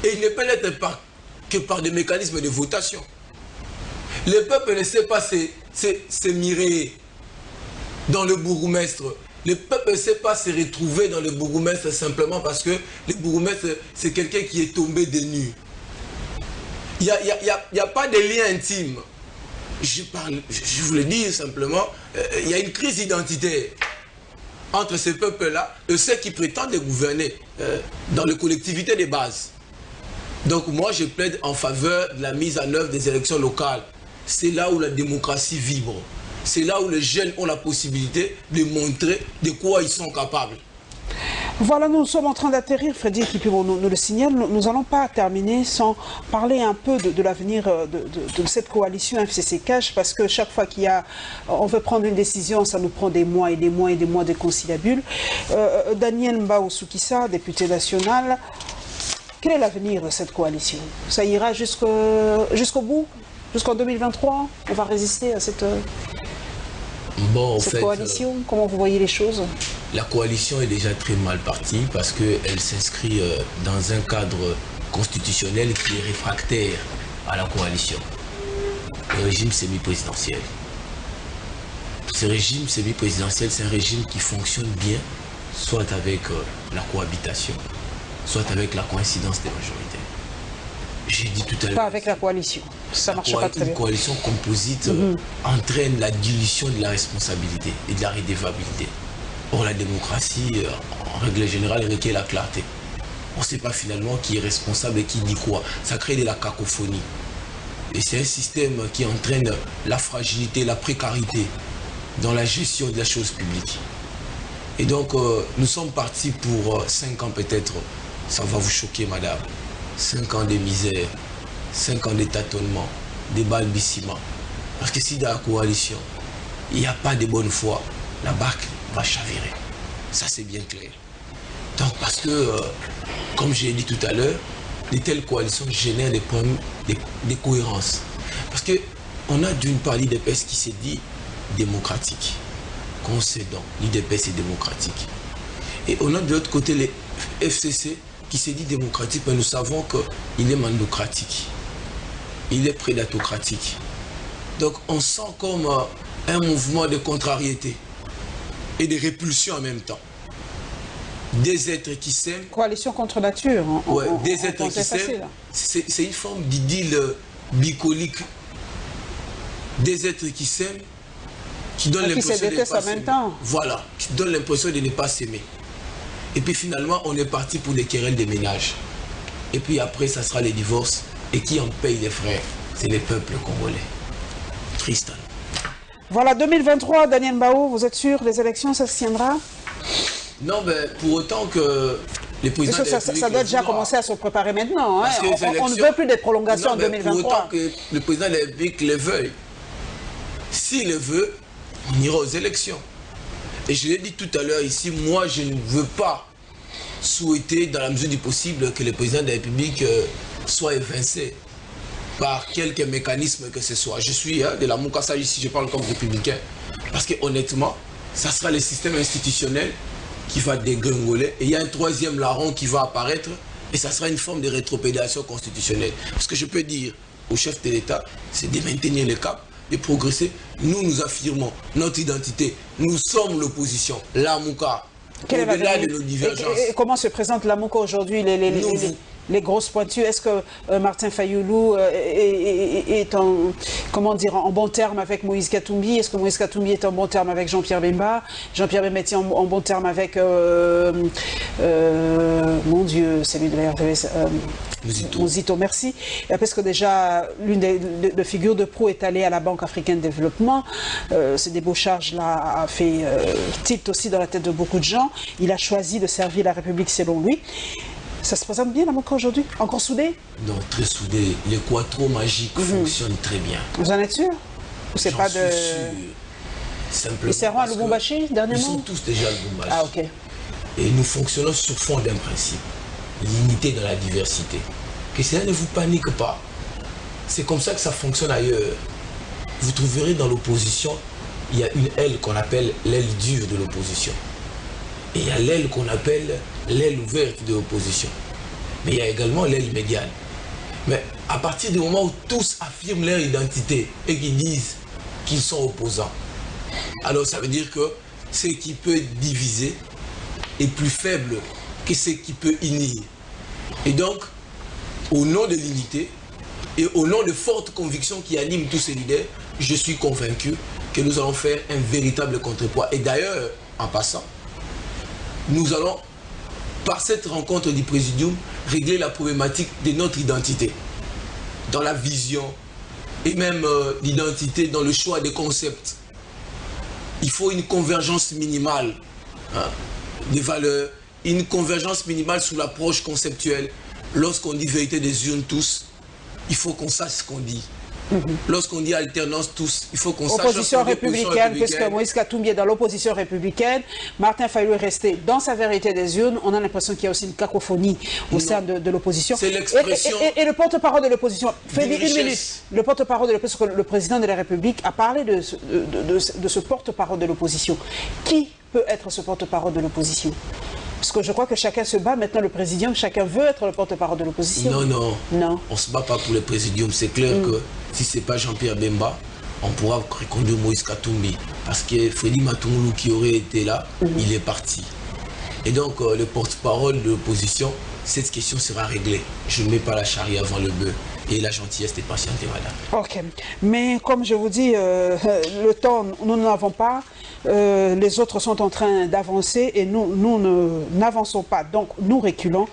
B: Et il ne peut l'être que par des mécanismes de votation. Le peuple ne sait pas se mirer dans le bourgmestre. Le peuple ne sait pas se retrouver dans le bourgmestre simplement parce que le bourgmestre, c'est quelqu'un qui est tombé de nu. Il n'y a pas de lien intime. Je vous le dis simplement, il y a une crise identitaire entre ce peuple-là et ceux qui prétendent gouverner dans les collectivités de base. Donc moi, je plaide en faveur de la mise en œuvre des élections locales. C'est là où la démocratie vibre. C'est là où les jeunes ont la possibilité de montrer de quoi ils sont capables.
A: Voilà, nous sommes en train d'atterrir, Freddy Kipimo nous le signale. Nous n'allons pas terminer sans parler un peu de l'avenir de cette coalition FCC-CACH, parce que chaque fois on veut prendre une décision, ça nous prend des mois et des mois et des mois de conciliabule. Daniel Mbao Soukissa, député national, quel est l'avenir de cette coalition? Ça ira jusqu'au bout? Jusqu'en 2023? On va résister à cette coalition? Comment vous voyez les choses?
B: La coalition est déjà très mal partie parce qu'elle s'inscrit dans un cadre constitutionnel qui est réfractaire à la coalition. Le régime semi-présidentiel. Ce régime semi-présidentiel, c'est un régime qui fonctionne bien, soit avec la cohabitation, soit avec la coïncidence des majorités. J'ai dit tout à l'heure.
A: Pas avec la coalition. Ça ne marche pas très bien.
B: Une coalition composite entraîne la dilution de la responsabilité et de la redevabilité. Or, la démocratie, en règle générale, requiert la clarté. On ne sait pas finalement qui est responsable et qui dit quoi. Ça crée de la cacophonie. Et c'est un système qui entraîne la fragilité, la précarité dans la gestion de la chose publique. Et donc, nous sommes partis pour 5 ans peut-être. Ça va vous choquer, madame. 5 ans de misère, 5 ans de tâtonnement, de balbutiements. Parce que si dans la coalition, il n'y a pas de bonne foi, la barque va chavirer. Ça, c'est bien clair. Donc, parce que, comme j'ai dit tout à l'heure, de telles coalitions génèrent des problèmes de cohérence. Parce qu'on a d'une part l'IDPS qui s'est dit démocratique, concédant. L'IDPS est démocratique. Et on a de l'autre côté les FCC qui s'est dit démocratique, mais nous savons qu'il est mandocratique. Il est prédatocratique. Donc on sent comme un mouvement de contrariété et de répulsion en même temps. Des êtres qui s'aiment.
A: Coalition contre nature.
B: Ouais, des êtres qui s'aiment. C'est une forme d'idylle bicolique. Des êtres qui s'aiment, qui donnent l'impression de ne pas s'aimer. Voilà, qui donnent l'impression de ne pas s'aimer. Et puis finalement, on est parti pour des querelles de ménage. Et puis après, ça sera les divorces. Et qui en paye les frais? C'est les peuples congolais. Tristan.
A: Voilà, 2023, Daniel Mbao, vous êtes sûr, les élections, ça se tiendra? Non, mais pour autant que les présidents... Ça doit déjà commencer à se préparer maintenant. Hein. On ne veut plus des prolongations en 2023. Pour autant que le président de la République les veuille. S'il le veut, on ira aux élections. Et je l'ai dit tout à l'heure ici, moi je ne veux pas souhaiter dans la mesure du possible que le président de la République soit évincé par quelque mécanisme que ce soit. Je suis de la Moukassa ici, je parle comme républicain. Parce que honnêtement, ça sera le système institutionnel qui va dégringoler. Et il y a un troisième larron qui va apparaître. Et ça sera une forme de rétropédation constitutionnelle. Ce que je peux dire au chef de l'État, c'est de maintenir le cap, de progresser. Nous affirmons notre identité. Nous sommes l'opposition. La Mouka. Au-delà de nos divergences. Et comment se présente la Mouka aujourd'hui, les grosses pointures? Est-ce que Martin Fayoulou est en, comment dire, en bon terme avec Moïse Katumbi? Est-ce que Moïse Katumbi est en bon terme avec Jean-Pierre Bemba? Jean-Pierre Bemba est en bon terme avec, mon Dieu, celui de la RDS, Mozito, merci. Parce que déjà, l'une des figures de pro est allée à la Banque africaine de développement. Ce débauchage-là a fait tilt aussi dans la tête de beaucoup de gens. Il a choisi de servir la République selon lui. Ça se présente bien la Mouka aujourd'hui? Encore soudé? Non, très soudé. Les quattro magiques fonctionnent très bien. Vous en êtes sûr? Ou c'est pas de... Simplement. Ils seront à Lubumbashi dernièrement? Ils sont tous déjà à Lubumbashi. Ah, ok. Et nous fonctionnons sur fond d'un principe. L'unité dans la diversité. Que cela ne vous panique pas. C'est comme ça que ça fonctionne ailleurs. Vous trouverez dans l'opposition, il y a une aile qu'on appelle l'aile dure de l'opposition. Et il y a l'aile qu'on appelle l'aile ouverte de l'opposition. Mais il y a également l'aile médiane. Mais à partir du moment où tous affirment leur identité et qu'ils disent qu'ils sont opposants, alors ça veut dire que ce qui peut diviser est plus faible que ce qui peut unir. Et donc, au nom de l'unité et au nom de fortes convictions qui animent tous ces leaders, je suis convaincu que nous allons faire un véritable contrepoids. Et d'ailleurs, en passant, nous allons, par cette rencontre du Présidium, régler la problématique de notre identité, dans la vision et même l'identité dans le choix des concepts. Il faut une convergence minimale des valeurs, une convergence minimale sur l'approche conceptuelle. Lorsqu'on dit vérité des urnes tous, il faut qu'on sache ce qu'on dit. Lorsqu'on dit alternance tous, il faut qu'on sache... Opposition républicaine, puisque Moïse Katumbi est dans l'opposition républicaine, Martin Fayoulou est resté dans sa vérité des urnes, on a l'impression qu'il y a aussi une cacophonie au sein de l'opposition. C'est l'expression... Et le porte-parole de l'opposition, Félix, une minute, le porte-parole de l'opposition, le président de la République a parlé de ce porte-parole de l'opposition. Qui peut être ce porte-parole de l'opposition? Parce que je crois que chacun se bat maintenant, le présidium, chacun veut être le porte-parole de l'opposition. Non. On ne se bat pas pour le présidium. C'est clair que si ce n'est pas Jean-Pierre Bemba, on pourra reconduire Moïse Katumbi. Parce que Freddy Matungulu qui aurait été là, il est parti. Et donc, le porte-parole de l'opposition, cette question sera réglée. Je ne mets pas la charrue avant le bœuf. Et la gentillesse est patientée, madame. Ok. Mais comme je vous dis, le temps, nous n'avons pas. Les autres sont en train d'avancer et nous n'avançons pas. Donc, nous reculons.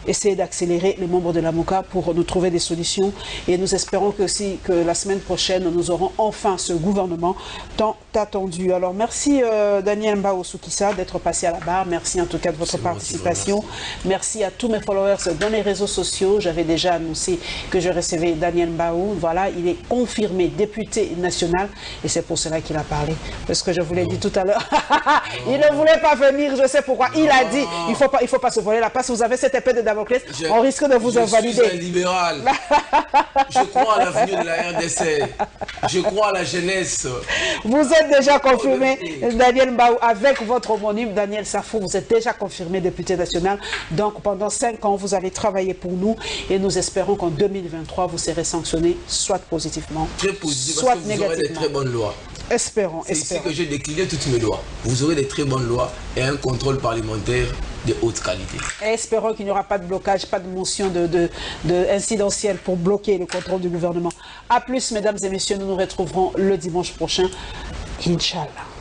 A: essayer d'accélérer les membres de la MOCA pour nous trouver des solutions. Et nous espérons que la semaine prochaine, nous aurons enfin ce gouvernement tant attendu. Alors merci Daniel Mbao Soukissa d'être passé à la barre. Merci en tout cas de votre participation. Merci à tous mes followers dans les réseaux sociaux. J'avais déjà annoncé que je recevais Daniel Mbao. Voilà, il est confirmé député national et c'est pour cela qu'il a parlé. Parce que je vous l'ai dit tout à l'heure. Il ne voulait pas venir, je sais pourquoi. Il a dit, il faut pas se voler la place. Vous avez cette épée de Damoclès, on risque de vous invalider.
B: Je suis un libéral. Je crois à l'avenir de la RDC. Je crois à la jeunesse.
A: Vous êtes déjà confirmé, Daniel Mbao, avec votre homonyme, Daniel Safou, vous êtes déjà confirmé député national. Donc pendant 5 ans, vous allez travailler pour nous et nous espérons qu'en 2023, vous serez sanctionné, soit positivement, soit
B: parce que vous aurez des très bonnes lois.
A: Espérons,
B: c'est ici que j'ai décliné toutes mes lois. Vous aurez des très bonnes lois et un contrôle parlementaire de haute qualité.
A: Et espérons qu'il n'y aura pas de blocage, pas de motion incidentielle pour bloquer le contrôle du gouvernement. A plus, mesdames et messieurs, nous nous retrouverons le dimanche prochain. Inch'Allah.